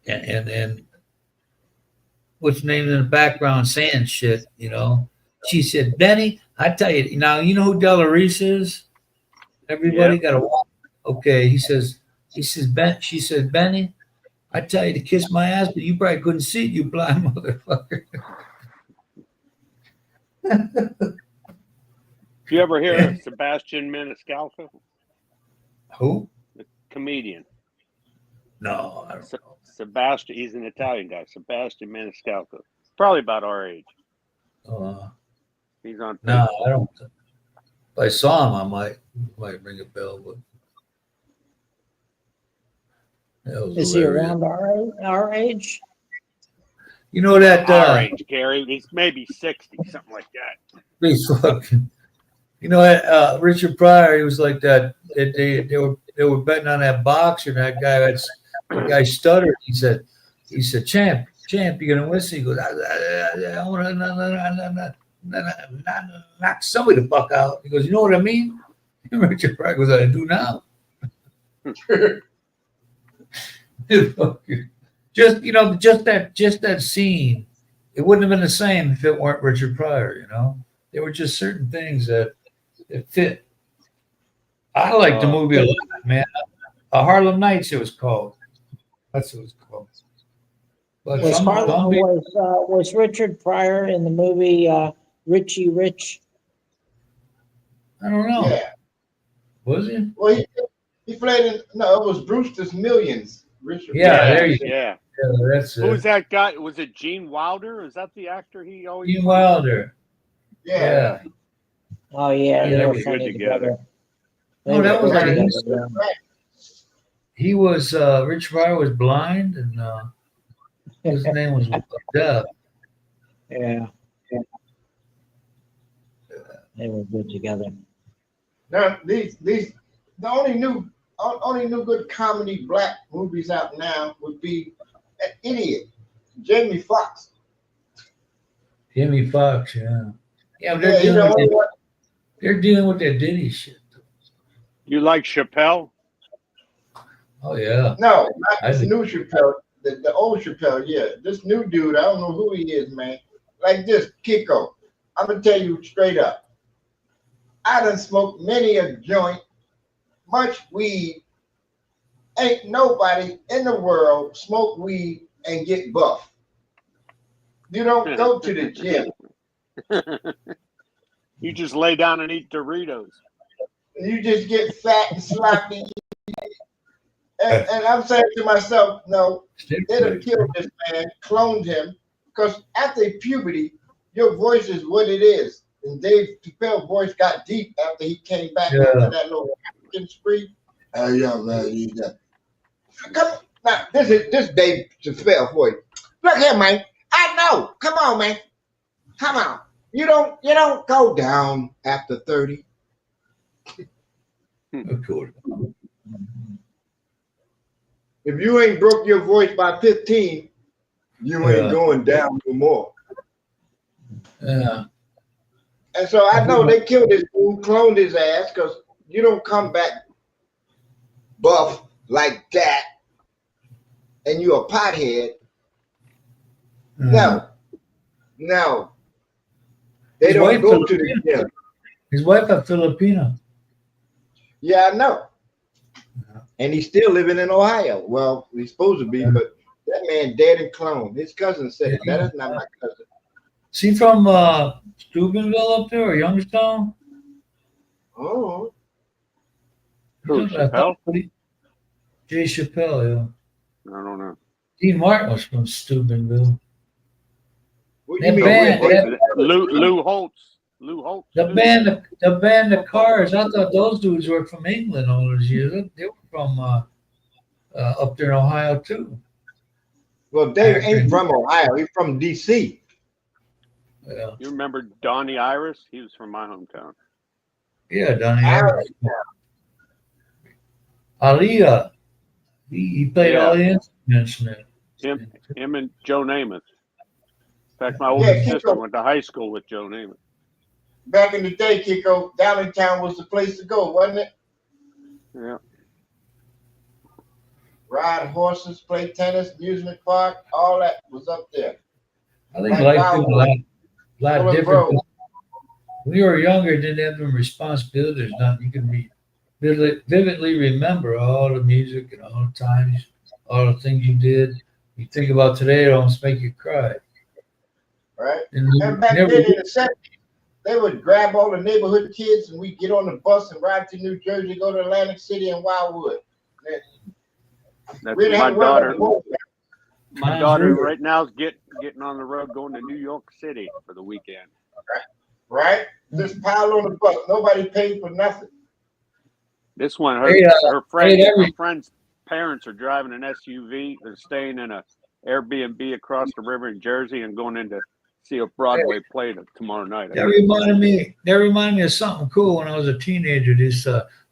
And what's named in the background saying shit, She said, Benny, I tell you, now you know who Della Reese is? Everybody got to walk. Okay, she said, Benny, I tell you to kiss my ass, but you probably couldn't see it, you blind motherfucker. Did you ever hear of Sebastian Maniscalco? Who? The comedian. No, I don't know. Sebastian, he's an Italian guy. Sebastian Maniscalco. Probably about our age. He's on. No, I don't. If I saw him, I might ring a bell. But that was Is he hilarious. around our age? You know that Our age, Gary. He's maybe 60, something like that. he's fucking. You know that Richard Pryor, he was like that. They were betting on that boxer. And that guy stuttered. He said, champ, you're gonna win. He goes, I want to knock somebody the fuck out. He goes, you know what I mean? And Richard Pryor goes, I do now. just that scene, it wouldn't have been the same if it weren't Richard Pryor. You know, there were just certain things that fit. I like the movie a lot, man. Harlem Nights, it was called. That's what it was called. But Was Richard Pryor in the movie Richie Rich? I don't know. Yeah. Was he? Well, he played in. No, it was Brewster's Millions. Richard. Yeah, there you go. Yeah. Yeah, that's Who was it. that guy? Was it Gene Wilder? Is that the actor he always? Gene Wilder. Yeah. Oh yeah, Yeah, they they were were funny good together. No, that was like together. he was Rich Pryor was blind and his name was Dev. Yeah. They were good together. Now the only new good comedy black movies out now would be An Idiot, Jamie Foxx. Jimmy Fox, yeah. Yeah, Yeah, they're dealing with that Diddy shit. You like Chappelle? Oh yeah. no, not I this think- new Chappelle, the old Chappelle. Yeah, this new dude, I don't know who he is, man. Like this, Kiko. I'm gonna tell you straight up. I done smoked many a joint, much weed. Ain't nobody in the world smoke weed and get buff. You don't go to the gym. You just lay down and eat Doritos. You just get fat and sloppy. And I'm saying to myself, no, they'd have killed this man, cloned him, because after puberty, your voice is what it is. And Dave Chappelle's voice got deep after he came back after that little African spree. Oh yeah, man, you got. Come now, this Dave Chappelle voice. Look here, man. I know. Come on, man. Come on. You don't go down after 30. Of course. If you ain't broke your voice by 15, you ain't going down no more. Yeah. And so I know they killed this dude, cloned his ass, because you don't come back buff like that and you a pothead. No. They His don't wife go to the Filipino. gym. His wife a Filipino. Yeah, I know. And he's still living in Ohio. Well, he's supposed to be, but that man dead and cloned. His cousin said, that is not my cousin. Is he from Steubenville up there or Youngstown? Oh. Who, Chappelle? Jay Chappelle, yeah. I don't know. Dean Martin was from Steubenville. What do you That mean? band, Wait, Lou Holtz. Lou Holtz. The band, the Cars. I thought those dudes were from England all those years. They were from up there in Ohio too. well, Dave ain't from Ohio. He's from D.C. Yeah, You remember Donnie Iris? He was from my hometown. yeah, Donnie. Iris. Aaliyah. He played Yeah. all the instruments in it. Him and Joe Namath. In fact, my older Kiko. sister went to high school with Joe Namath. Back in the day, Kiko, Downtown was the place to go, wasn't it? Yeah. Ride horses, play tennis, amusement park, all that was up there. I think Like life was a lot Full of different. road. When you were younger, didn't have them responsibilities. Nothing you can vividly remember all the music and all the times, all the things you did. You think about today, it almost make you cry. Right? And you And back never- then in the 70s, they would grab all the neighborhood kids and we'd get on the bus and ride to New Jersey, go to Atlantic City and Wildwood. That's We didn't my have to worry daughter. about the road. My Times daughter River. right now is getting on the road going to New York City for the weekend. Right? Just pile on the bus. Nobody paid for nothing. This one, Hey, her every- friend's parents are driving an SUV. They're staying in a Airbnb across the river in Jersey and going in to see a Broadway play tomorrow night. That reminded me of something cool when I was a teenager. This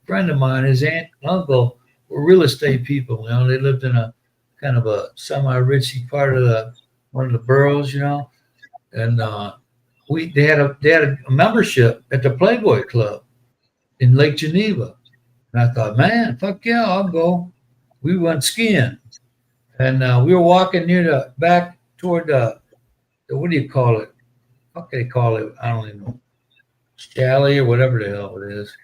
friend of mine, his aunt and uncle were real estate people. You know, they lived in a kind of a semi-ritzy part of one of the boroughs, you know, and they had a membership at the Playboy Club in Lake Geneva. And I thought, man, fuck yeah, I'll go. We went skiing, and we were walking back toward the what do you call it? What do they call it? I don't even know. Chalet or whatever the hell it is.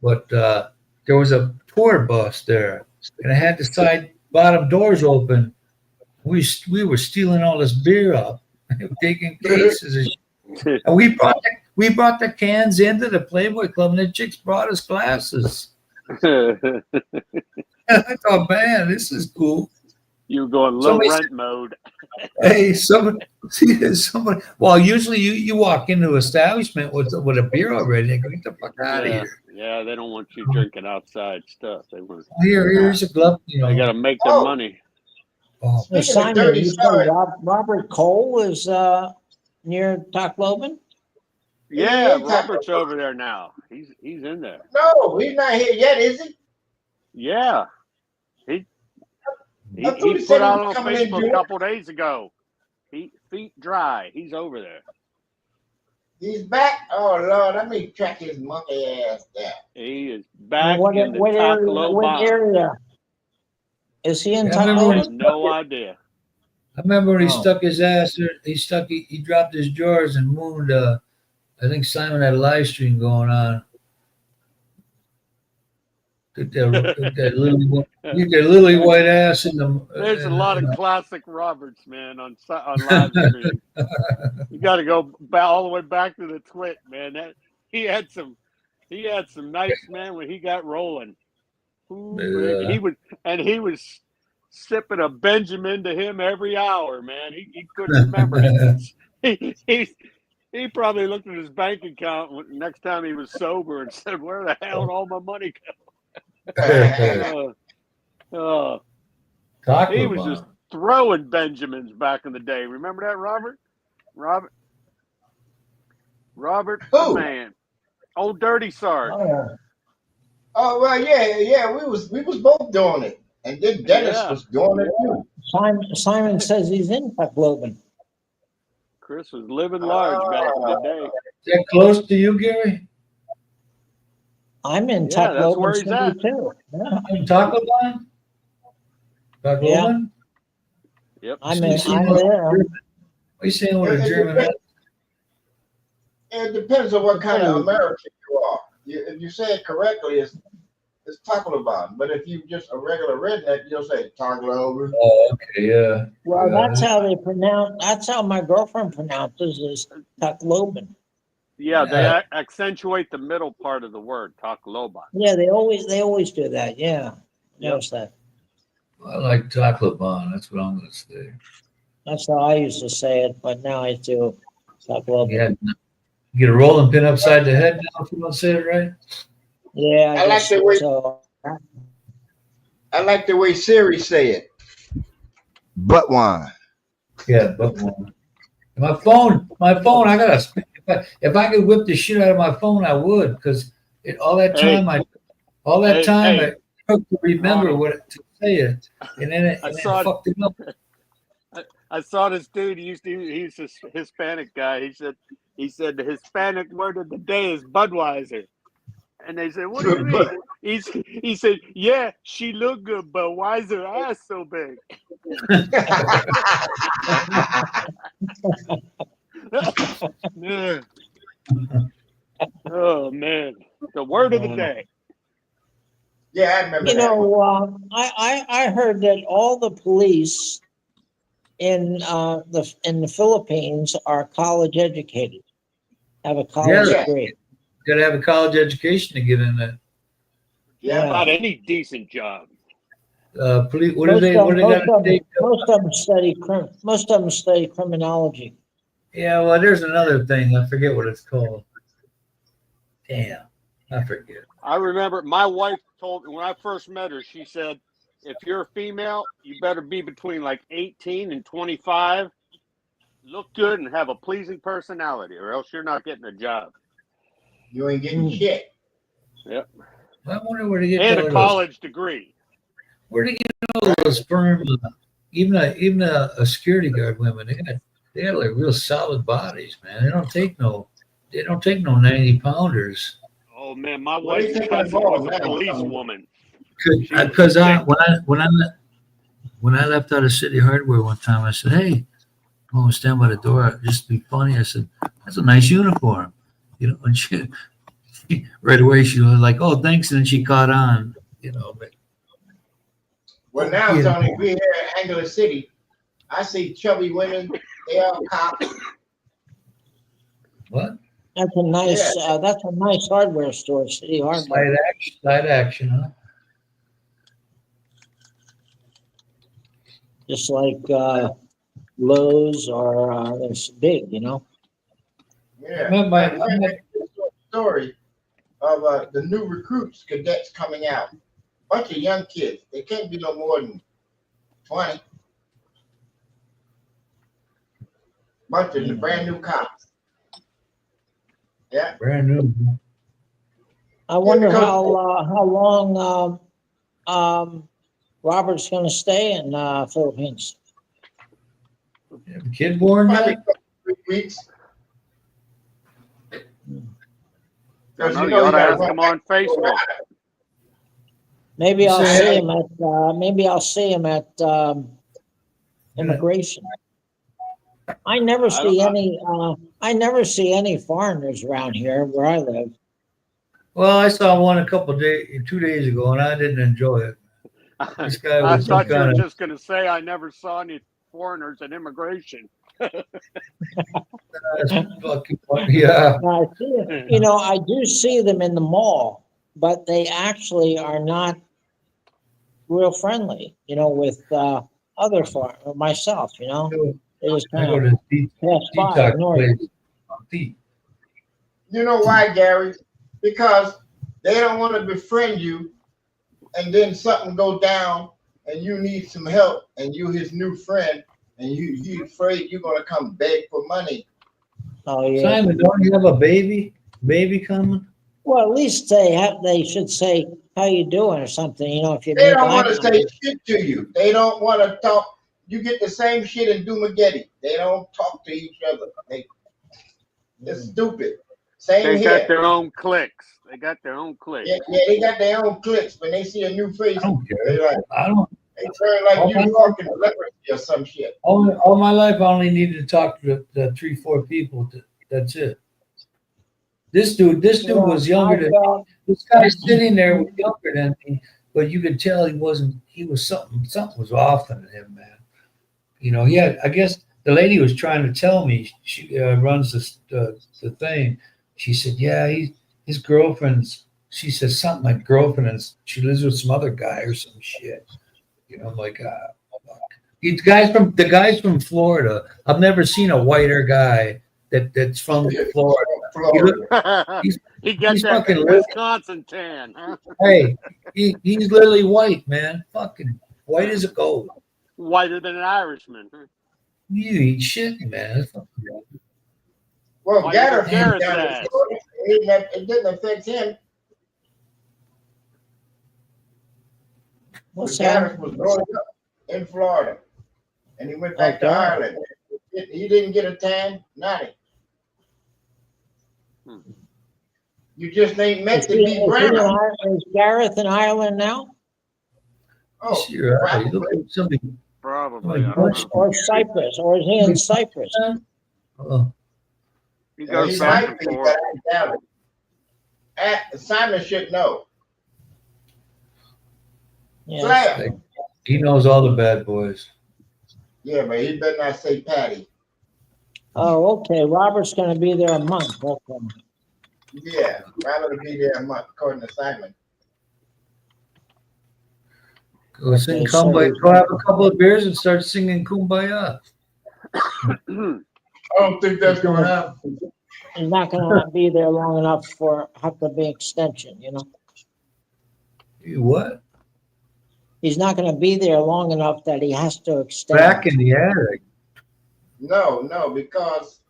But there was a tour bus there, and it had the side bottom doors open. We were stealing all this beer up, taking cases, and we brought the cans into the Playboy Club, and the chicks brought us glasses. I thought, man, this is cool. You were going low rent mode. Hey, somebody. Well, usually you walk into an establishment with a beer already. They go, get the fuck out of here. Yeah, they don't want you drinking outside stuff. They want. Here's a glove. You know, They got to make their money. Oh, Speaking of Simon, dirty you said story. Robert Cole is near Tacloban? Yeah, Yeah, Robert's over there now. He's in there. No, he's not here yet, is he? Yeah, he I thought he put said he out was on coming in Facebook June. a couple days ago. Feet dry. He's over there. He's back. Oh Lord, let me track his monkey ass down. He is back What in the area? Tacloban. What area? Is he in Yeah, I remember I have Tacloban? no idea. I remember when he Oh. stuck his ass there. He dropped his drawers and mooned. I think Simon had a live stream going on. Took that lily white ass in the. There's a lot of classic Roberts, man, on live stream. You got to go all the way back to the twit, man. He had some nights, man, when he got rolling. Ooh, Yeah. he was sipping a Benjamin to him every hour, man. He couldn't remember it. He probably looked at his bank account next time he was sober and said, "Where the hell did all my money go?" Taco He was bomb. just throwing Benjamins back in the day. Remember that, Robert? Robert, Who? the man, old Dirty Sarge. Oh, Oh well, yeah. We was both doing it, and then Dennis Yeah. was doing it too. Simon says he's in Tacloban. Chris was living large back in the day. Is that close to you, Gary? I'm in Yeah, that's where Tacloban he's City at. too. Yeah. In Taco Bon? Taco Yeah. Bon? Yep. I'm You see there. what you saying with a German? It depends on what kind of American you are. If you say it correctly, it's Tacloban. But if you just a regular redneck, you'll say Tacloban. Oh, okay, yeah. Well, Yeah. that's how they pronounce. That's how my girlfriend pronounces is Tacloban. Yeah, they Yeah. accentuate the middle part of the word, Tacloban. Yeah, they always do that. Yeah, Yep. notice that. I like Taco Bon. That's what I'm going to say. That's how I used to say it, but now I do Tacloban. Yeah. You get a rolling pin upside the head now if you don't say it right. Yeah, I like guess the way- so. I like the way Siri say it. Butt wine. Yeah, but my phone, I gotta. If I could whip the shit out of my phone, I would, because all that time Hey, I took to remember Ronald. what to say it, and then it, I and then saw it. fucked it up. I saw this dude. He's a Hispanic guy. He said the Hispanic word of the day is Budweiser. And they said, "What do you mean?" He said, "Yeah, she look good, but why is her ass so big?" Yeah. Oh man, the word of the day. Yeah, I remember You that. one. know, I heard that all the police in the Philippines are college educated, have a college Yeah. degree. You gotta have a college education to get in there. Yeah. About any decent job. Police, what do they got to take? Most of them study criminology. Yeah, well, there's another thing. I forget what it's called. Damn, I forget. I remember my wife told me when I first met her, she said, if you're a female, you better be between like 18 and 25, look good and have a pleasing personality, or else you're not getting a job. You ain't getting shit. Yep. I wonder where they get And a those. college degree. Where do you know those firm? Even a security guard women, they got like real solid bodies, man. They don't take no 90 pounders. Oh man, my What do you wife's think cousin of all was a that? policewoman. Because when I left out of City Hardware one time, I said, "Hey, I'm gonna stand by the door just to be funny." I said, "That's a nice uniform," you know. And she right away she was like, "Oh, thanks," and then she caught on, you know. But Well, now, Yeah. Tony, we're here at Angular City. I see chubby women. They are cops. what? That's a nice hardware store, City Hardware. Side action, huh? Just like Lowe's or it's big, you know. Yeah. I met my- I read a story of the new recruits, cadets coming out. Bunch of young kids. They can't be no more than 20. Bunch of the brand new cops. Yeah. Brand new. I wonder because- how long Robert's going to stay in Philippines. You have a kid born Probably yet? 3 weeks. I Because know, you you know ought you to gotta ask run him on back. Facebook. Maybe I'll Say- see him at immigration. I never see any foreigners around here where I live. Well, I saw one 2 days ago, and I didn't enjoy it. This guy I was some thought you were kind of. just going to say I never saw any foreigners at immigration. Fucking funny. Yeah. Now, I see it. You know, I do see them in the mall, but they actually are not real friendly, you know, with other myself, you know. They just I go kind of to pass by, detox ignore you. place on feet. You know why, Gary? Because they don't want to befriend you, and then something go down, and you need some help, and you his new friend, and you afraid you're gonna come beg for money. Oh, yeah. Simon, don't you have a baby? Baby coming? Well, at least they should say, how you doing or something, you know, if you They meet don't want to black say people. shit to you. They don't want to talk. You get the same shit in Dumageddon. They don't talk to each other. It's stupid. Same They here. got their own cliques. They got their own cliques. Yeah, they got their own clicks. When they see a new face, I don't care. they like I don't. they turn like Oh, you my fucking leprosy or some shit. All my life, I only needed to talk to the 3-4 people. That's it. This dude was younger than me. This guy sitting there was younger than me, but you could tell he wasn't. He was something was off in him, man. You know, yeah. I guess the lady was trying to tell me. She runs the thing. She said, "Yeah, his girlfriend's." She said something like girlfriend, and she lives with some other guy or some shit. You know, I'm like, fuck. The guys from Florida. I've never seen a whiter guy that's from Florida. Florida. He got he's that fucking Wisconsin tan. Huh? Hey, he's literally white, man. Fucking white as a gold. Whiter than an Irishman. Huh? You eat shit, man. Well, Why Gareth you got moved down Garrett's to ass? Florida. It didn't affect him. What's Gareth that? was growing up in Florida, and he went back to Gareth. Ireland. He didn't get a tan, nothing. Hmm. You just ain't meant Is to be brown. is Gareth in Ireland now? Oh, You're right. You look probably. like somebody. Probably. I Or, don't know. or Cyprus? Or is he in Cyprus? Oh, He Yeah, goes he back might and be, forth. but I doubt it. Simon should know. Yeah. Slayer. he knows all the bad boys. Yeah, but he better not say Patty. Oh, okay. Robert's going to be there a month. Okay. Yeah, Robert will be there a month, according to Simon. Go sing Okay, so- Kumbaya. Go have a couple of beers and start singing Kumbaya. I don't think that's gonna happen. he's not gonna be there long enough for have to be extension, you know? You what? He's not gonna be there long enough that he has to extend. Back in the attic. No, because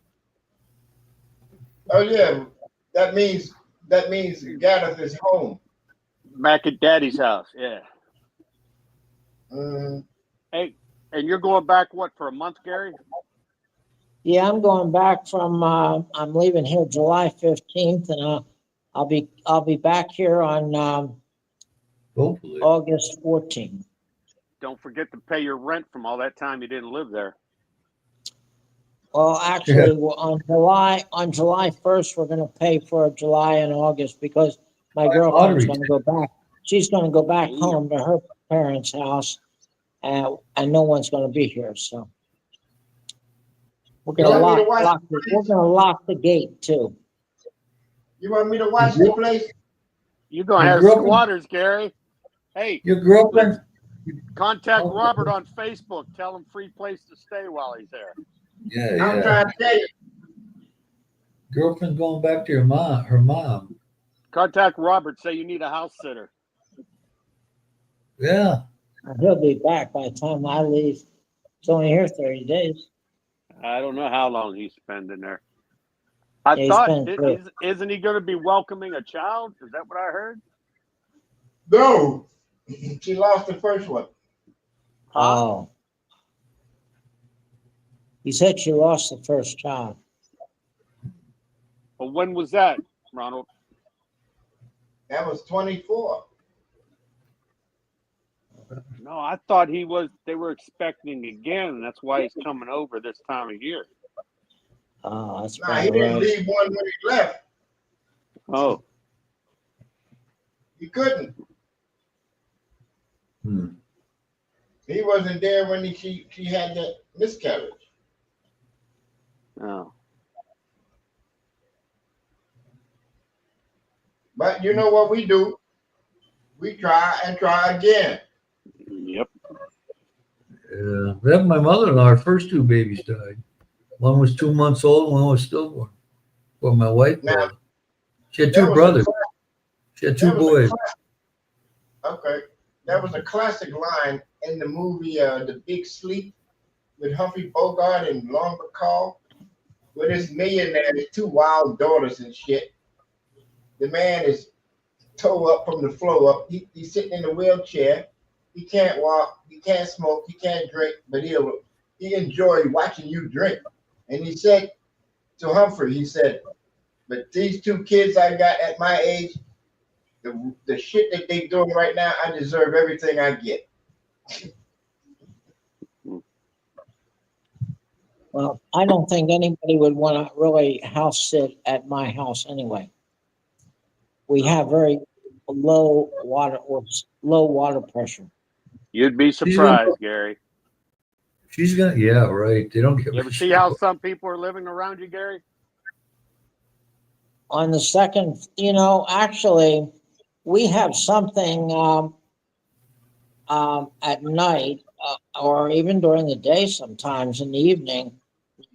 oh yeah, that means Gareth is home. Back at Daddy's house. Yeah. Mm, Hey, and you're going back what for a month, Gary? Yeah, I'm going back from, I'm leaving here July 15th and, I'll be back here on, Hopefully. August 14th. Don't forget to pay your rent from all that time you didn't live there. Well, actually, on July 1st, we're gonna pay for July and August because my girlfriend's lottery gonna go back. She's gonna go back home to her parents' house, and no one's gonna be here, so. We're gonna You want me to watch we're gonna lock the gate too. you want me to watch the place? You're gonna Your have girlfriend- squatters, Gary. Hey, Your girlfriend, contact Oh. Robert on Facebook. Tell him free place to stay while he's there. I'm trying to tell you. Girlfriend's going back to her mom. Contact Robert. Say you need a house sitter. Yeah. He'll be back by the time I leave. It's only here 30 days. I don't know how long he's spending there. I Yeah, he's thought, been through. isn't he going to be welcoming a child? Is that what I heard? No, she lost the first one. Huh? Oh. He said she lost the first child. Well, when was that, Ronald? That was 24. No, I thought they were expecting again, and that's why he's coming over this time of year. Oh, that's Nah, he probably didn't right. leave one when he left. Oh, He couldn't. Hmm. He wasn't there when she had that miscarriage. oh. But you know what we do? We try and try again. Yep. Yeah. Then my mother-in-law, her first two babies died. One was 2 months old, one was stillborn. Well, my wife Now, was. She had That two was a brothers. cla- She had that two was a boys. cla- Okay, that was a classic line in the movie The Big Sleep with Humphrey Bogart and Long Bacall, where this millionaire has two wild daughters and shit. The man is toe up from the floor up. He's sitting in a wheelchair. He can't walk. He can't smoke. He can't drink. But he enjoy watching you drink. And he said to Humphrey, he said, "But these two kids I got at my age, the shit that they doing right now, I deserve everything I get." Well, I don't think anybody would want to really house sit at my house anyway. We have very low water pressure. You'd be She's surprised, Gary. She's gonna, yeah, right. They don't give You a ever see shit. how some people are living around you, Gary? On the second, actually, we have something at night or even during the day sometimes in the evening,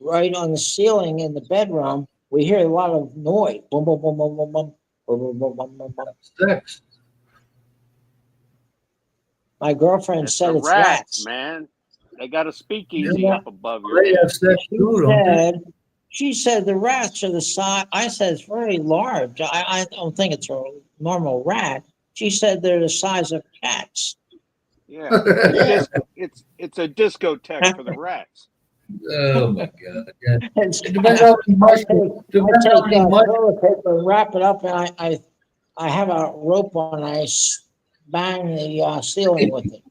right on the ceiling in the bedroom, we hear a lot of noise. Boom, boom, boom, boom, boom, boom. Boom, boom, boom, boom, boom, boom. Sex. My girlfriend It's said the it's rats, rats. man. They got a speakeasy Yeah. up above your They head. have sex too, don't they? She said the rats are the size. I said it's very large. I don't think it's a normal rat. She said they're the size of cats. Yeah, Yeah. it's a discotheque for the rats. Oh my god. Yeah. It's- It depends how many I mushrooms. take Depends how many mushrooms. toilet paper and wrap it up, and I have a rope on. I bang the ceiling with it.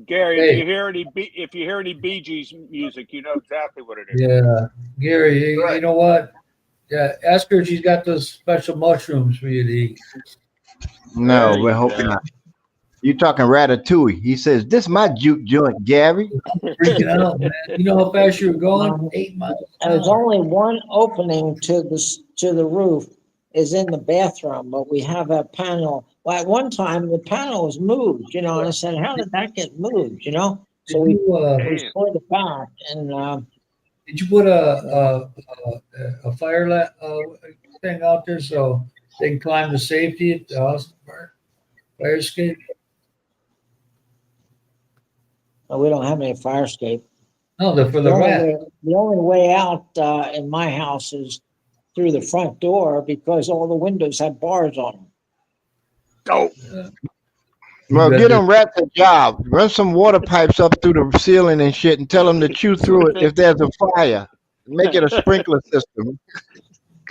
Gary, Hey. if you hear any Bee Gees music, you know exactly what it is. Yeah, Gary, you Right. know what? Yeah, ask her if she's got those special mushrooms for you to eat. No, There we're you hoping go. not. You talking Ratatouille? He says, "This my juke joint, Gary." Freaking out, man. You know how fast you were going? 8 miles. an There's hour. only one opening to the roof is in the bathroom, but we have a panel. Well, at one time the panel was moved, and I said, "How did that get moved?" So Did we you, Damn. slid it back, and did Did you put a thing out there so they can climb to safety at the Austin Park fire escape? Well, we don't have any fire escape. No, they're for the rat. The only way out in my house is through the front door because all the windows have bars on them. Oh, Well, You get got them rats a job. Run some water pipes up through the ceiling and shit, and tell them to chew through it if there's a fire. Make it a sprinkler system.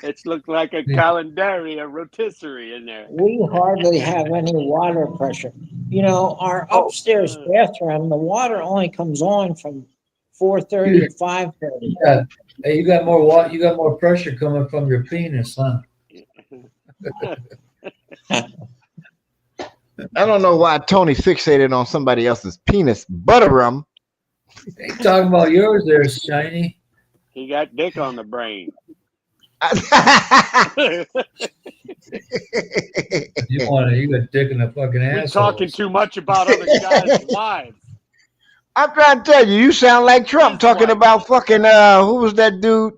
it's looked like a Yeah. calendaria rotisserie in there. We hardly have any water pressure. You know, our upstairs bathroom, the water only comes on from 4:30 to 5:30. Yeah. Hey, you got more water. You got more pressure coming from your penis, huh? I don't know why Tony fixated on somebody else's penis. Butter him. Ain't talking about yours, there, Shiny. He got dick on the brain. You got dick in the fucking We're asshole. talking too much about other guys' wives. I'm trying to tell you, you sound like Trump His talking wife. about fucking who was that dude?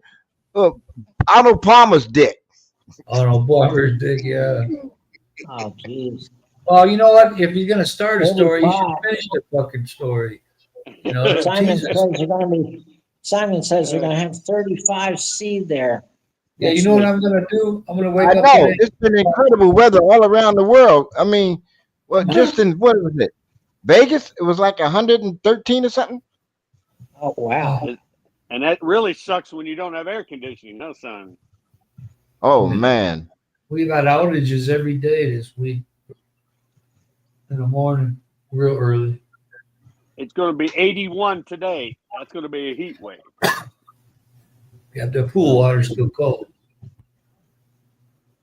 Arnold Palmer's dick. Oh no, Barbara's dick, yeah. Oh, jeez. Well, you know what? If you're gonna start a Holy story, you should fuck. finish the fucking story. You know, Simon Jesus. says you're gonna be. Simon says you're gonna have 35C there. Yeah, you next know what week. I'm gonna do? I'm gonna wake I up know. today. It's been incredible weather all around the world. I mean, well, just in what was it? Vegas? It was like 113 or something. Oh wow. And that really sucks when you don't have air conditioning, no, son. Oh Yeah. man. We've had outages every day this week. In the morning, real early. It's going to be 81 today. That's going to be a heat wave. Yeah, the pool water's still cold.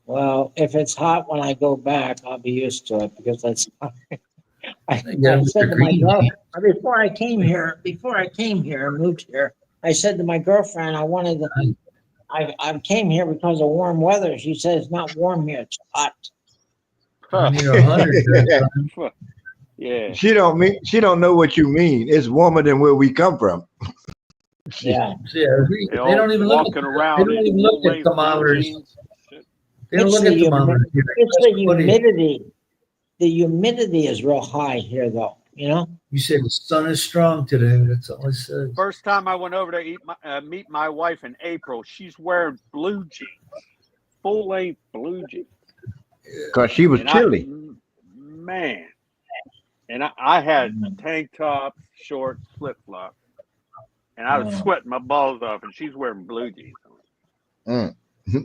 Well, if it's hot when I go back, I'll be used to it because that's. I Yeah, said Mr. to my Green. girlfriend before I came here and moved here. I said to my girlfriend, I came here because of warm weather. She said it's not warm here; it's hot. I need 100. Yeah. She don't know what you mean. It's warmer than where we come from. Yeah, Yeah, they They don't even look. walking They around don't in even look at full-length thermometers. jeans. They don't It's look the at thermometers. it's the humidity. The humidity is real high here, though. You know. You said the sun is strong today. That's all I said. First time I went over to meet my wife in April, she's wearing blue jeans, full-length blue jeans. Because she was And chilly. Man. And I had tank tops, shorts, flip-flops. And I was sweating my balls off, and she's wearing blue jeans.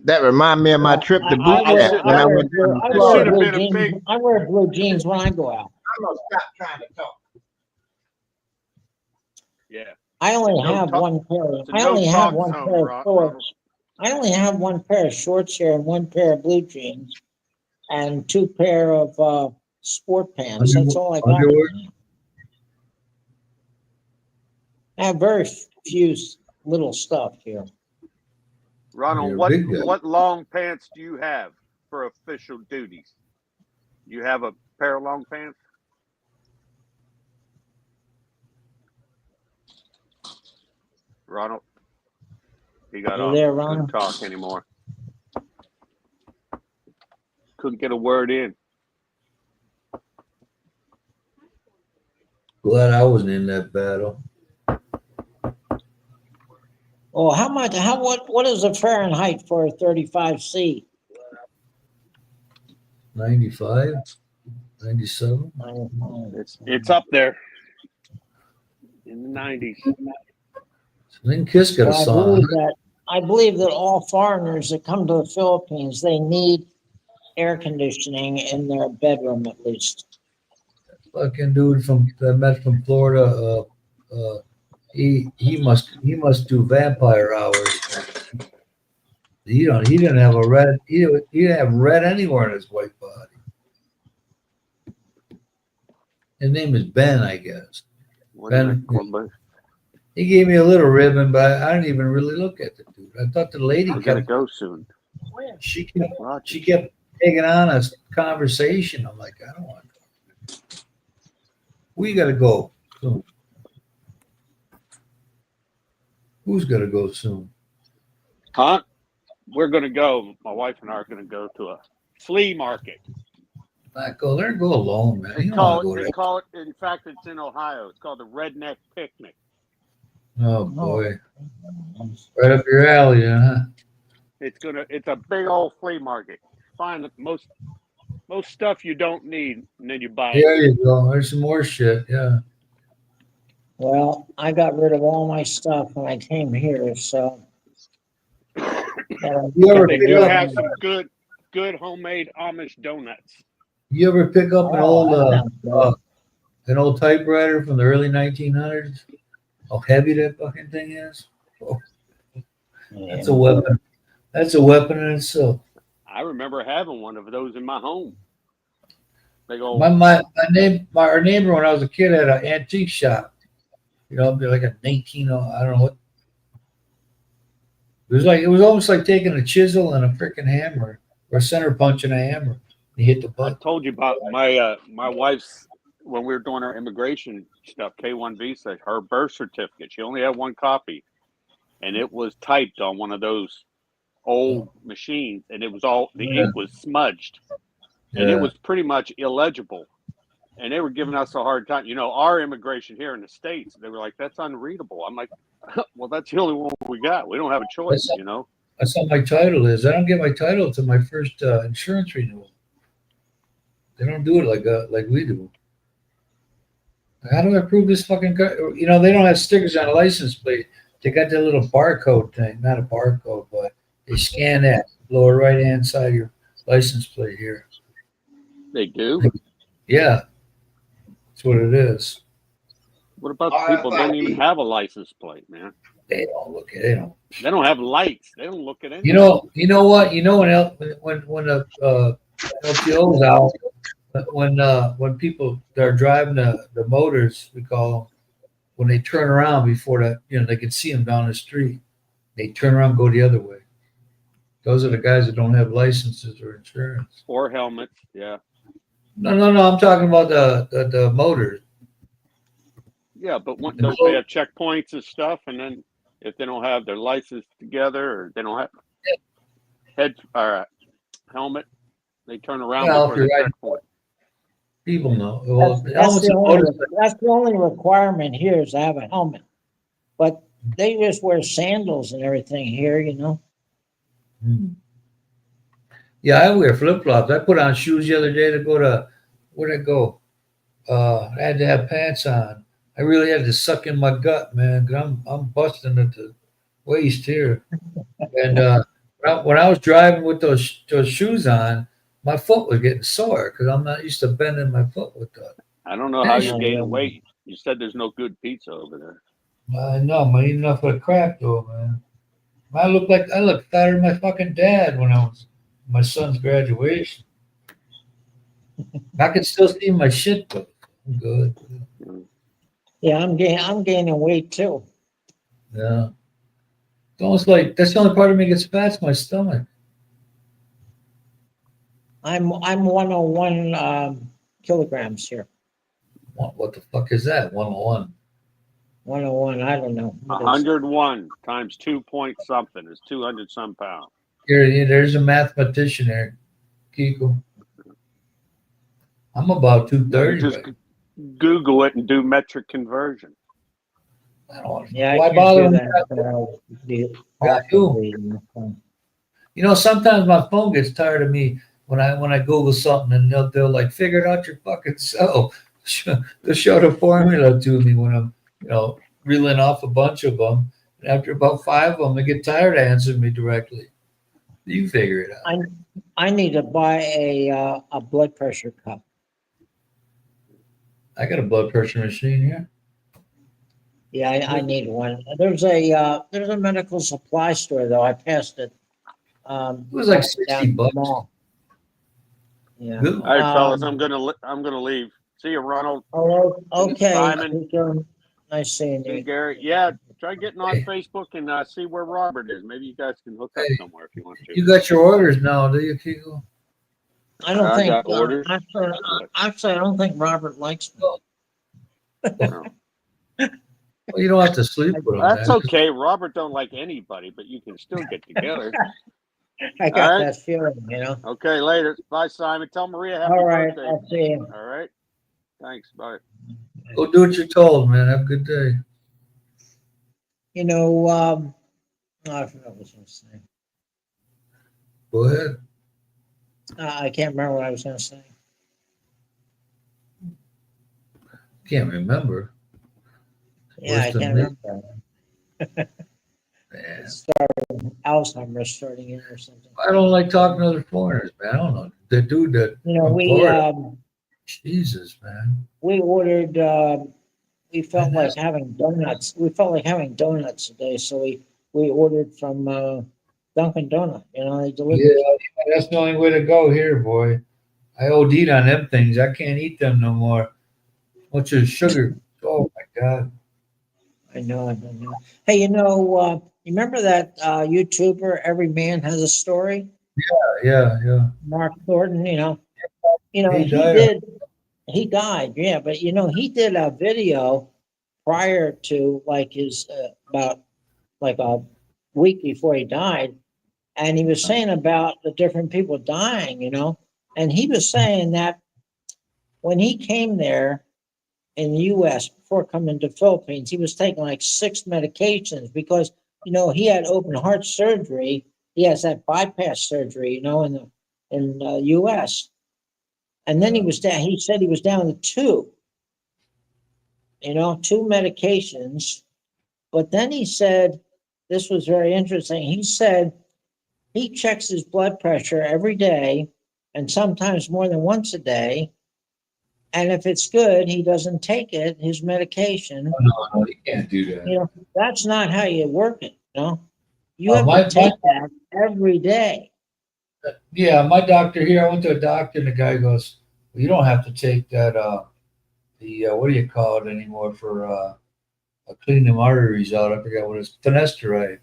That remind me of my trip to Boot Camp when I went to I Florida. should've been a big- I wear blue jeans when I go out. I'm gonna stop trying to talk. Yeah. I only No have talk- one pair. it's a I no only have talk one zone, pair of Ronald. shorts. I only have one pair of shorts here and one pair of blue jeans and two pair of sport pants. That's all I got. Underwear? I have very few little stuff here. Ronald, You're a big guy. what long pants do you have for official duties? You have a pair of long pants? Ronald? He got You off. there, Couldn't Ronald? talk anymore. Couldn't get a word in. Glad I wasn't in that battle. Oh, how much? What is the Fahrenheit for a 35C? 95, 97. It's up there in the 90s. Lynn Kiss got a I song. believe that. I believe that all foreigners that come to the Philippines, they need air conditioning in their bedroom at least. Fucking dude from that met from Florida. He must do vampire hours. He didn't have a red. He didn't have red anywhere in his white body. His name is Ben, I guess. Ben. He gave me a little ribbon, but I didn't even really look at the dude. I thought the lady I gotta kept go soon. she kept taking on a conversation. I'm like, I don't want to. We gotta go soon. Who's gonna go soon? Huh? We're gonna go. My wife and I are gonna go to a flea market. Not go there. Go alone, man. They You don't want call to go it. They there. call it. In fact, it's in Ohio. It's called the Redneck Picnic. Oh boy, right up your alley, huh? It's a big old flea market. Find the most stuff you don't need, and then you buy it. There you go. There's some more shit. Yeah. Well, I got rid of all my stuff when I came here, so. You ever They pick do up? have some good homemade Amish donuts. You ever pick up Oh, that sounds good. an old typewriter from the early 1900s? How heavy that fucking thing is? Oh, that's a weapon. That's a weapon in itself. I remember having one of those in my home. Big old. Our neighbor when I was a kid had an antique shop. You know, it'd be like a 19. I don't know what. It was almost like taking a chisel and a freaking hammer or a center punch and a hammer. You hit the I butt. told you about my wife's when we were doing her immigration stuff, K-1 visa, her birth certificate. She only had one copy, and it was typed on one of those old machines, and it was all the ink was smudged, and it was pretty much illegible. And they were giving us a hard time. You know, our immigration here in the States, they were like, "That's unreadable." I'm like, "Well, that's the only one we got. We don't have a choice." You know. That's how my title is. I don't get my title to my first insurance renewal. They don't do it like we do. How do I prove this fucking car? You know, they don't have stickers on a license plate. They got that little barcode thing. Not a barcode, but they scan that lower right-hand side of your license plate here. They do. Yeah. That's what it is. What about the people that don't even have a license plate, man? They don't look at it. They don't have lights. They don't look at anything. You know what? You know when the LTO's out, when people that are driving the motors, we call them, when they turn around before they can see them down the street, they turn around and go the other way. Those are the guys that don't have licenses or insurance. Or helmets, yeah. No. I'm talking about the motors. Yeah, but don't they have checkpoints and stuff? And then if they don't have their license together or they don't have head or helmet, they turn around before the checkpoint. People know. Well, That's the only requirement here is to have a helmet. But they just wear sandals and everything here, you know. Yeah, I wear flip flops. I put on shoes the other day to go to where'd I go? I had to have pants on. I really had to suck in my gut, man. 'Cause I'm busting at the waist here. And when I was driving with those shoes on, my foot was getting sore because I'm not used to bending my foot with that. I don't know how you're gaining weight. You said there's no good pizza over there. I know, I'm eating enough of the crap though, man. I look fatter than my fucking dad when I was my son's graduation. I can still see my shit, but I'm good. Yeah, I'm gaining weight too. Yeah. It's almost like that's the only part of me that gets fat's my stomach. I'm 101 kilograms here. What the fuck is that? 101. 101, I don't know. 101 times 2 point something is 200 some pounds. Here, there's a mathematician there, Kiko. I'm about 230. Just Google it and do metric conversion. I don't want to. Yeah, Why I bother? You know, sometimes my phone gets tired of me when I Google something and they'll like figure it out your fucking self. They'll show the formula to me when I'm reeling off a bunch of them. And after about 5 of them, they get tired of answering me directly. You figure it out. I need to buy a blood pressure cup. I got a blood pressure machine here. Yeah, I need one. There's a medical supply store though. I passed it. It was like $60. Yeah. Good. All right, fellas, I'm gonna leave. See you, Ronald. Oh, okay. Simon. Nice seeing See you. Gary. Yeah, try getting on Facebook and see where Robert is. Maybe you guys can hook up somewhere if you want to. You got your orders now, do you, Kiko? I don't think. got orders. Actually, I don't think Robert likes me. No. Well, you don't have to sleep with them. That's man. okay. Robert don't like anybody, but you can still get together. I got All right. that feeling, Okay, later. Bye, Simon. Tell Maria happy All right, birthday. I'll see you. All right. Thanks. Bye. Go do what you're told, man. Have a good day. Oh, I forgot what I was going to say. Go ahead. I can't remember what I was going to say. Can't remember. Yeah, I Worse than can't me. remember. Man. Alzheimer's starting in or something. I don't like talking to other foreigners, man. I don't know. The dude that from We Florida, Jesus, man. we ordered. We felt like having donuts. We felt like having donuts today, so we ordered from Dunkin' Donut. They delivered. Yeah, that's the only way to go here, boy. I OD'd on them things. I can't eat them no more. What's your sugar? Oh my God. I know. Hey, you remember that YouTuber? Every Man Has a Story. Yeah. Mark Thornton. He He died. did. He died. Yeah, but he did a video prior to like his about like a week before he died, and he was saying about the different people dying. And he was saying that when he came there in the U.S. before coming to Philippines, he was taking like 6 medications because he had open heart surgery. He has that bypass surgery, in the U.S. And then he was down. He said he was down to 2. 2 medications. But then he said, this was very interesting. He said he checks his blood pressure every day and sometimes more than once a day. And if it's good, he doesn't take it, his medication. No, you can't do that. That's not how you work it. You Oh, have my- to take that every day. Yeah, my doctor here, I went to a doctor and the guy goes, well, you don't have to take that, what do you call it anymore for cleaning the arteries out? I forgot what it's, finasteride.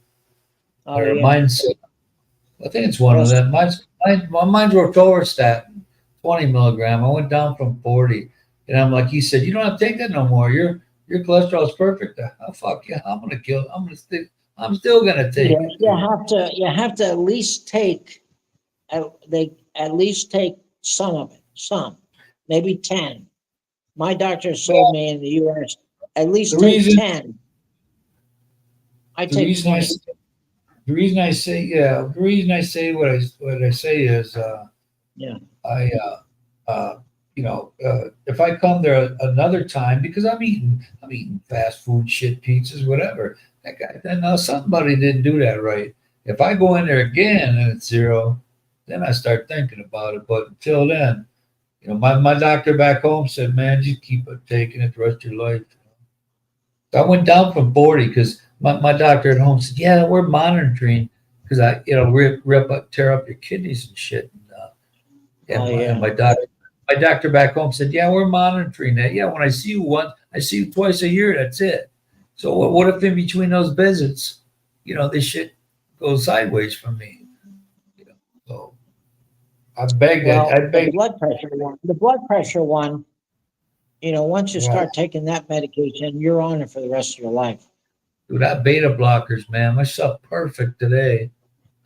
Oh, Or yeah. mine's, I think it's one of them. Mine's rotorstatin, 20 milligram. I went down from 40. And I'm like, he said, you don't have to take that no more. Your cholesterol's perfect. Oh, fuck yeah, I'm still gonna take it. You have to at least take at least take some of it, maybe 10. My doctor told me in the U.S. at least The take reason- 10. I The take reason 20. the reason I say what I say is Yeah. If I come there another time, because I'm eating fast food shit, pizzas, whatever, that guy, then somebody didn't do that right. If I go in there again and it's 0, then I start thinking about it. But until then, my doctor back home said, man, just keep taking it the rest of your life. So I went down from 40 because my doctor at home said, yeah, we're monitoring because I, tear up your kidneys and shit. And my doctor back home said, yeah, we're monitoring that. Yeah, when I see you once, I see you twice a year. That's it. So what if in between those visits, this shit goes sideways for me? So I beg that. The blood pressure one, once you Right. start taking that medication, you're on it for the rest of your life. Dude, that beta blockers, man, my stuff perfect today.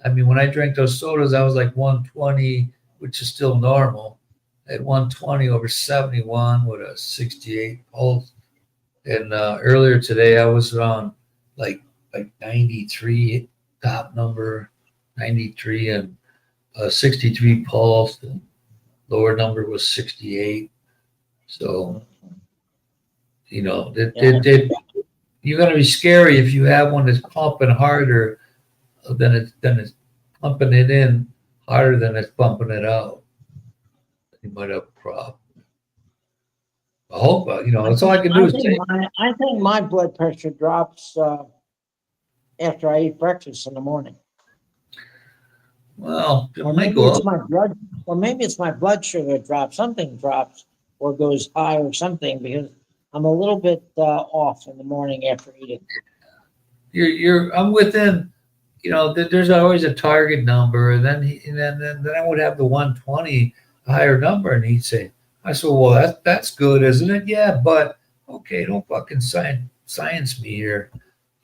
I mean, when I drank those sodas, I was like 120, which is still normal. At 120 over 71 with a 68 pulse. And earlier today, I was around like 93 top number, 93 and 63 pulse. And lower number was 68. So, you're going to be scary if you have one that's pumping harder than it's pumping it in harder than it's pumping it out. You might have a problem. I hope, that's all I can do is take. I think my blood pressure drops after I eat breakfast in the morning. Well, it Or might maybe go it's up. my blood sugar drops. Something drops or goes high or something because I'm a little bit off in the morning after eating. I'm within, there's always a target number, and then I would have the 120 higher number, and he'd say, I said, well, that's good, isn't it? Yeah, but okay, don't fucking science me here.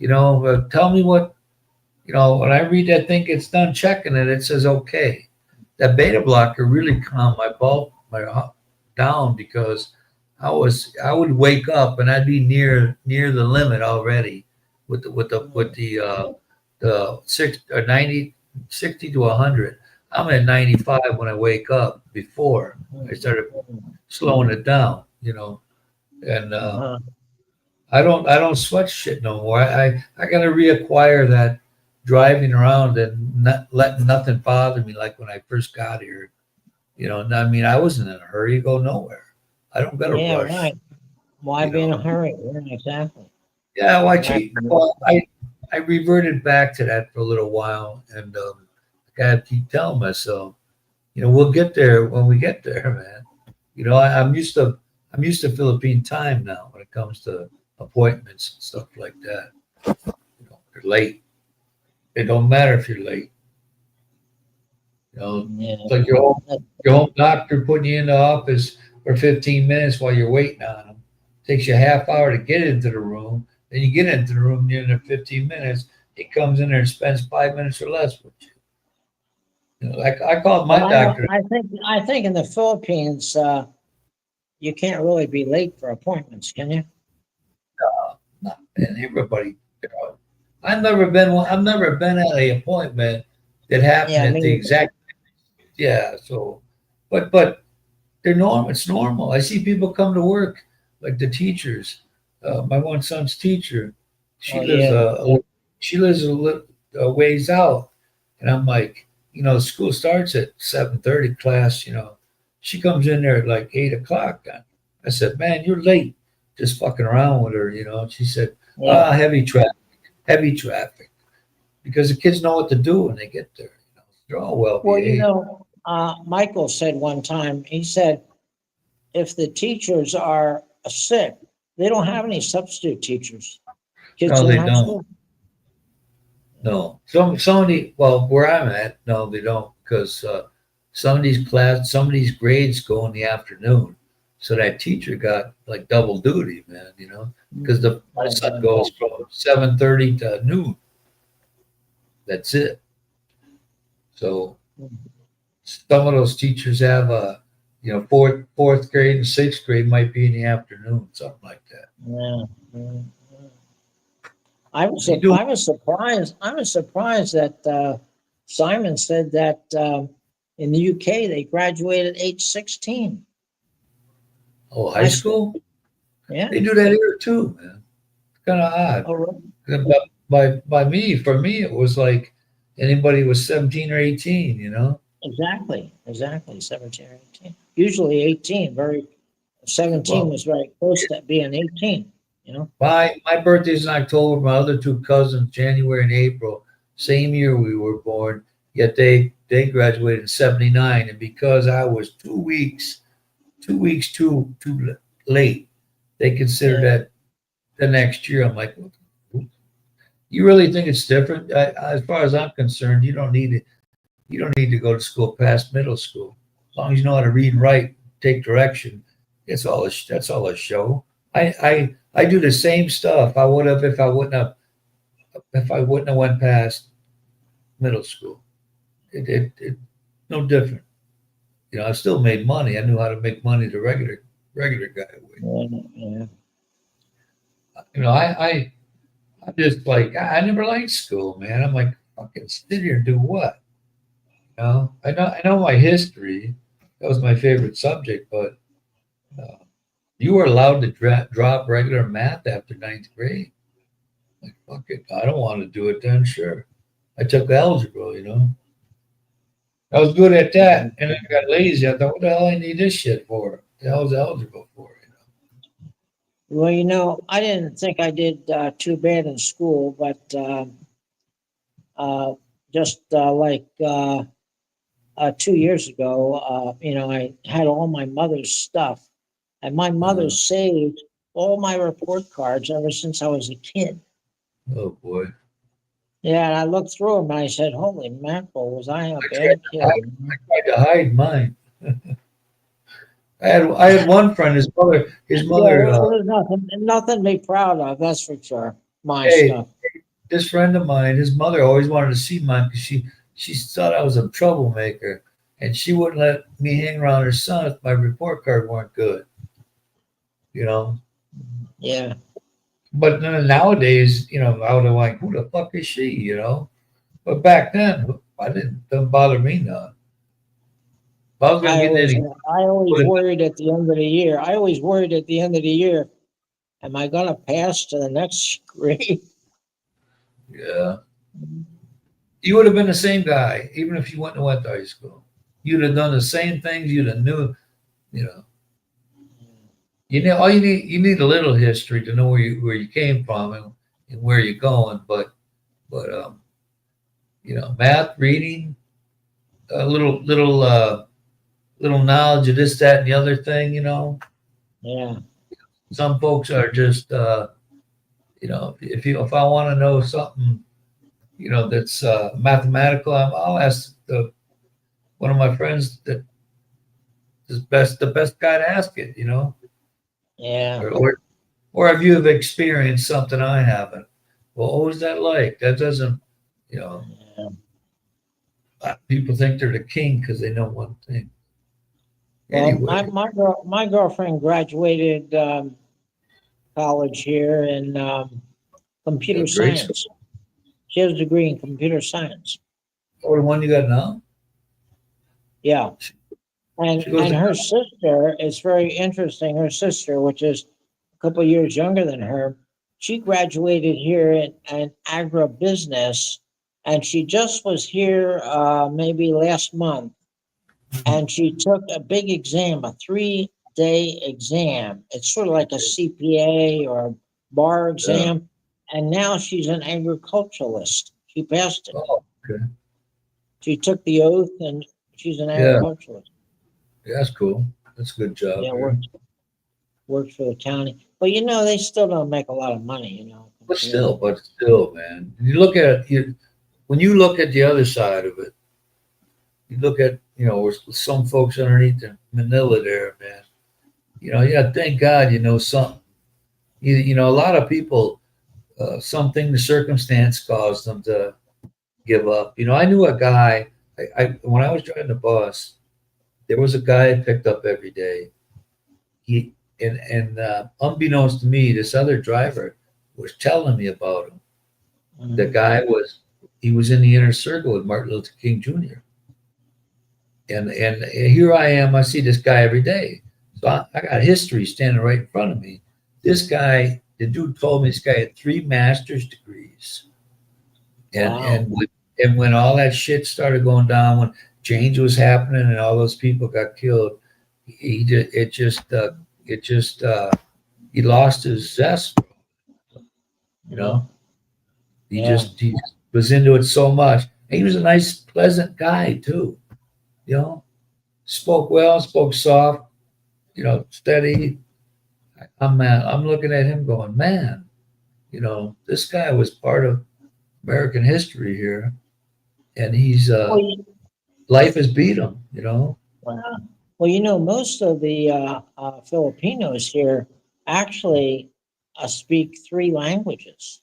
Tell me what, when I read that thing, it's done checking it, it says okay. That beta blocker really calmed my down because I would wake up and I'd be near the limit already with the 60 to 100. I'm at 95 when I wake up before I started slowing it down, and I don't sweat shit no more. I got to reacquire that driving around and not letting nothing bother me like when I first got here. I mean, I wasn't in a hurry to go nowhere. I don't got to Yeah, rush. right. Why be in a hurry? Yeah, exactly. Yeah, well, I reverted back to that for a little while, and I gotta keep telling myself, we'll get there when we get there, man. I'm used to Philippine time now when it comes to appointments and stuff like that. They're late. It don't matter if you're late. Yeah. It's like your home doctor putting you in the office for 15 minutes while you're waiting on them. Takes you a half hour to get into the room. Then you get into the room, you're in there 15 minutes. He comes in there and spends 5 minutes or less with you. Like I called my doctor. I think in the Philippines, you can't really be late for appointments, can you? And everybody, I've never been at an appointment that happened Yeah, at me the either. exact. Yeah. So, but they're normal. It's normal. I see people come to work like the teachers. My one son's teacher. She Oh, lives yeah. she lives a ways out, and I'm like, school starts at 7:30 class. She comes in there at like 8 o'clock. I said, man, you're late. Just fucking around with her. And she said, Yeah. heavy traffic, because the kids know what to do when they get there. They're all well Well, behaved. Michael said one time, he said, if the teachers are sick, they don't have any substitute teachers. Kids No, in they high don't. school. No, where I'm at, no, they don't, because some of these grades go in the afternoon, so that teacher got like double duty, man. Because my son goes from 7:30 to noon. That's it. So some of those teachers have fourth grade and sixth grade might be in the afternoon, something like that. Yeah. Yeah. I was They do. surprised. I was surprised that Simon said that in the UK they graduated at age 16. Oh, high school? Yeah. They do that here too, man. It's kind of odd. Oh, really? For me, it was like anybody was 17 or 18, Exactly. 17 or 18. Usually 18. 17 Well, was very close to being 18. My birthday's in October. My other two cousins, January and April, same year we were born. Yet they graduated in '79, and because I was 2 weeks too late, they considered that the next year. I'm like, you really think it's different? As far as I'm concerned, you don't need to go to school past middle school. As long as you know how to read and write, take direction, that's all a show. I do the same stuff I would have if I wouldn't have went past middle school. It no different. I still made money. I knew how to make money the regular guy way. Yeah. I'm just like, I never liked school, man. I'm like, fucking sit here and do what? I know my history. That was my favorite subject, but you were allowed to drop regular math after 9th grade. Like, fuck it. I don't want to do it then. Sure. I took algebra, I was good at that. And then I got lazy. I thought, what the hell I need this shit for? What the hell is algebra for? Well, I didn't think I did too bad in school, but just like 2 years ago, I had all my mother's stuff, and my mother saved all my report cards ever since I was a kid. Oh boy. Yeah, and I looked through them and I said, "Holy mackerel, was I a bad kid?" I tried to hide mine. I had one friend, his mother, Yeah, it was nothing to be proud of, that's for sure. My hey, stuff. this friend of mine, his mother always wanted to see mine because she thought I was a troublemaker, and she wouldn't let me hang around her son if my report card weren't good. You know, Yeah. but then nowadays, I would have like, who the fuck is she? You know, but back then, doesn't bother me none. If I was gonna I get always, any, I always worried at the end of the year. I always worried at the end of the year, am I gonna pass to the next grade? yeah, you would have been the same guy, even if you went to high school. You'd have done the same things. You'd have knew, you know. All you need a little history to know where you came from and where you're going. But math, reading, a little knowledge of this, that, and the other thing. Yeah. Some folks are just if I want to know something, that's mathematical, I'll ask one of my friends that is the best guy to ask it. Yeah. Or have you have experienced something I haven't? Well, what was that like? That doesn't, you know, people think they're the king because they know one thing. Well, Anyway, my girlfriend graduated college here in computer grade science. She has a degree in computer science. or the one you got now? Yeah. And She goes and to, her sister is very interesting. Her sister, which is a couple of years younger than her, she graduated here in agribusiness, and she just was here maybe last month, and she took a big exam, a 3-day exam. It's sort of like a CPA or a bar yeah. exam, and now she's an agriculturalist. She passed it. Oh, okay. She took the oath, and she's an Yeah, agriculturalist. yeah, that's cool. That's a good job Yeah, there. works for the county. But they still don't make a lot of money. But still, man. When you look at the other side of it, you look at, with some folks underneath the Manila there, man. Yeah, thank God you know something. A lot of people, something, the circumstance caused them to give up. I knew a guy. When I was driving the bus, there was a guy I picked up every day. He and unbeknownst to me, this other driver was telling me about him. The guy was in the inner circle with Martin Luther King Jr. And here I am. I see this guy every day. So I got history standing right in front of me. This guy, the dude told me this guy had 3 master's degrees. And Wow. and when all that shit started going down, when change was happening and all those people got killed, he lost his zest. You know, he Yeah. he was into it so much. And he was a nice, pleasant guy too. Spoke well, spoke soft. Steady. I'm looking at him going, man. This guy was part of American history here, and he's Well, life has beat him. most of the Filipinos here actually speak 3 languages.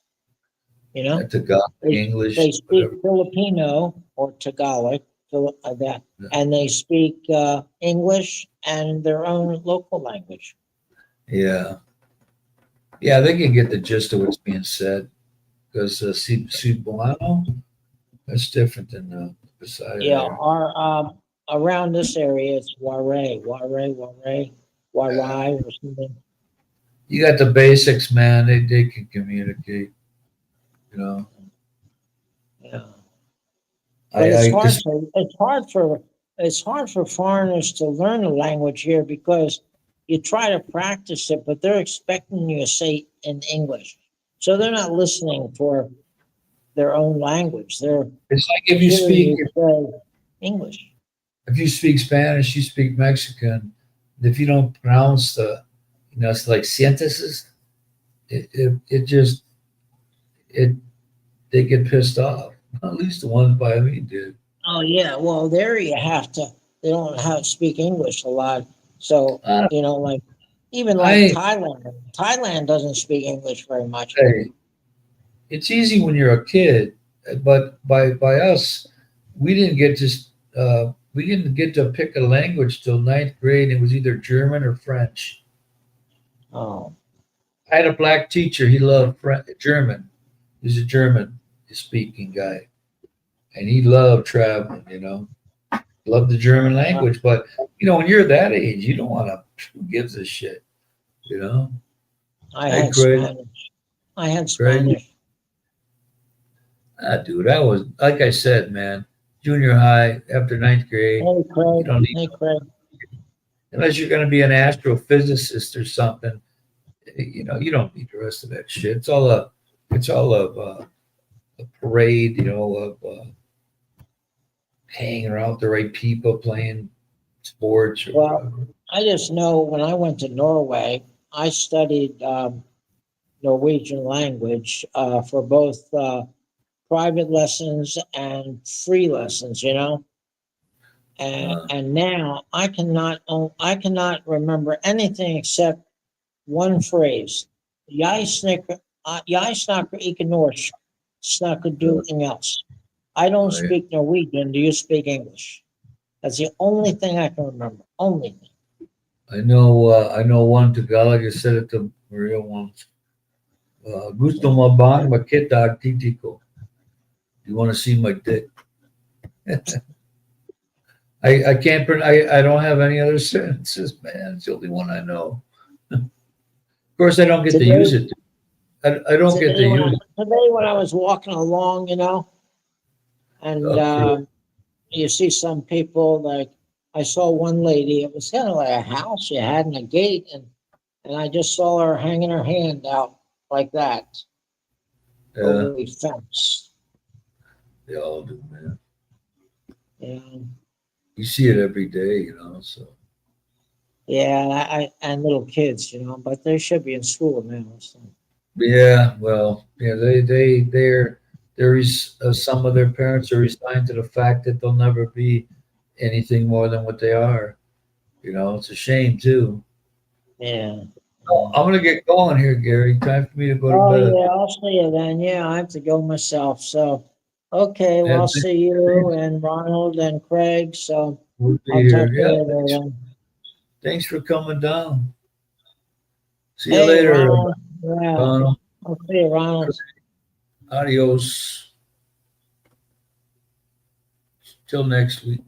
Tagalog, They, English, they speak whatever. Filipino or Tagalog, Yeah. and they speak English and their own local language. Yeah, they can get the gist of what's being said because Cebuano, that's different than Bisaya. Yeah, there. our around this area it's Waray or something. You got the basics, man. They can communicate. Yeah. I, But I just, it's hard for foreigners to learn a language here because you try to practice it, but they're expecting you to say in English. So they're not listening for their own language. They're it's like if you hearing speak you say English. if you speak Spanish, you speak Mexican. If you don't pronounce it's like siénteses. They get pissed off. At least the ones by me did. Oh yeah, well there you have to. They don't have to speak English a lot. So, Uh, like even like I Thailand doesn't speak English very much. hey, it's easy when you're a kid, but by us, we didn't get to pick a language till ninth grade. It was either German or French. Oh, I had a black teacher. He loved German. He's a German speaking guy, and he loved traveling. Loved the German language. But when you're that age, you don't want to. Who gives a shit? You know. I Hey, had Craig. Spanish. I had Craig. Spanish. Dude, I was like I said, man. Junior high after ninth grade. Hey, You Craig. don't need Hey, Craig. unless you're going to be an astrophysicist or something. You don't need the rest of that shit. It's all a parade, of hanging around with the right people, playing sports or Well, whatever. I just know when I went to Norway, I studied Norwegian language for both private lessons and free lessons, Uh, And now I cannot remember anything except one phrase. Jeg snakker ikke norsk. Snakker du engelsk. I don't Oh, yeah. speak Norwegian. Do you speak English? That's the only thing I can remember. Only thing. I know one Tagalog. I said it to Maria once. Gusto mo bang makita ang titi ko? You want to see my dick? I can't. I don't have any other sentences, man. It's the only one I know. Of course, I don't get to Today- use it. I don't get to Today use it. when I was walking along, and Okay. you see some people like I saw one lady. It was kind of like a house she had and a gate, and I just saw her hanging her hand out like that Yeah, over the fence. they all do, man. And You see it every day, So yeah, and little kids, but they should be in school now. So. yeah, well, yeah, some of their parents are resigned to the fact that they'll never be anything more than what they are. It's a shame too. Yeah. I'm gonna get going here, Gary. Time for me to go to Oh bed. yeah, I'll see you then. Yeah, I have to go myself. So, okay, well, Yeah, I'll see you and Ronald and Craig. So we'll be I'll here. talk to you Yeah, later then. thanks for coming down. See you Hey, later, Ronald. Yeah, Donald. I'll see you, Ronald. Adios. Till next week.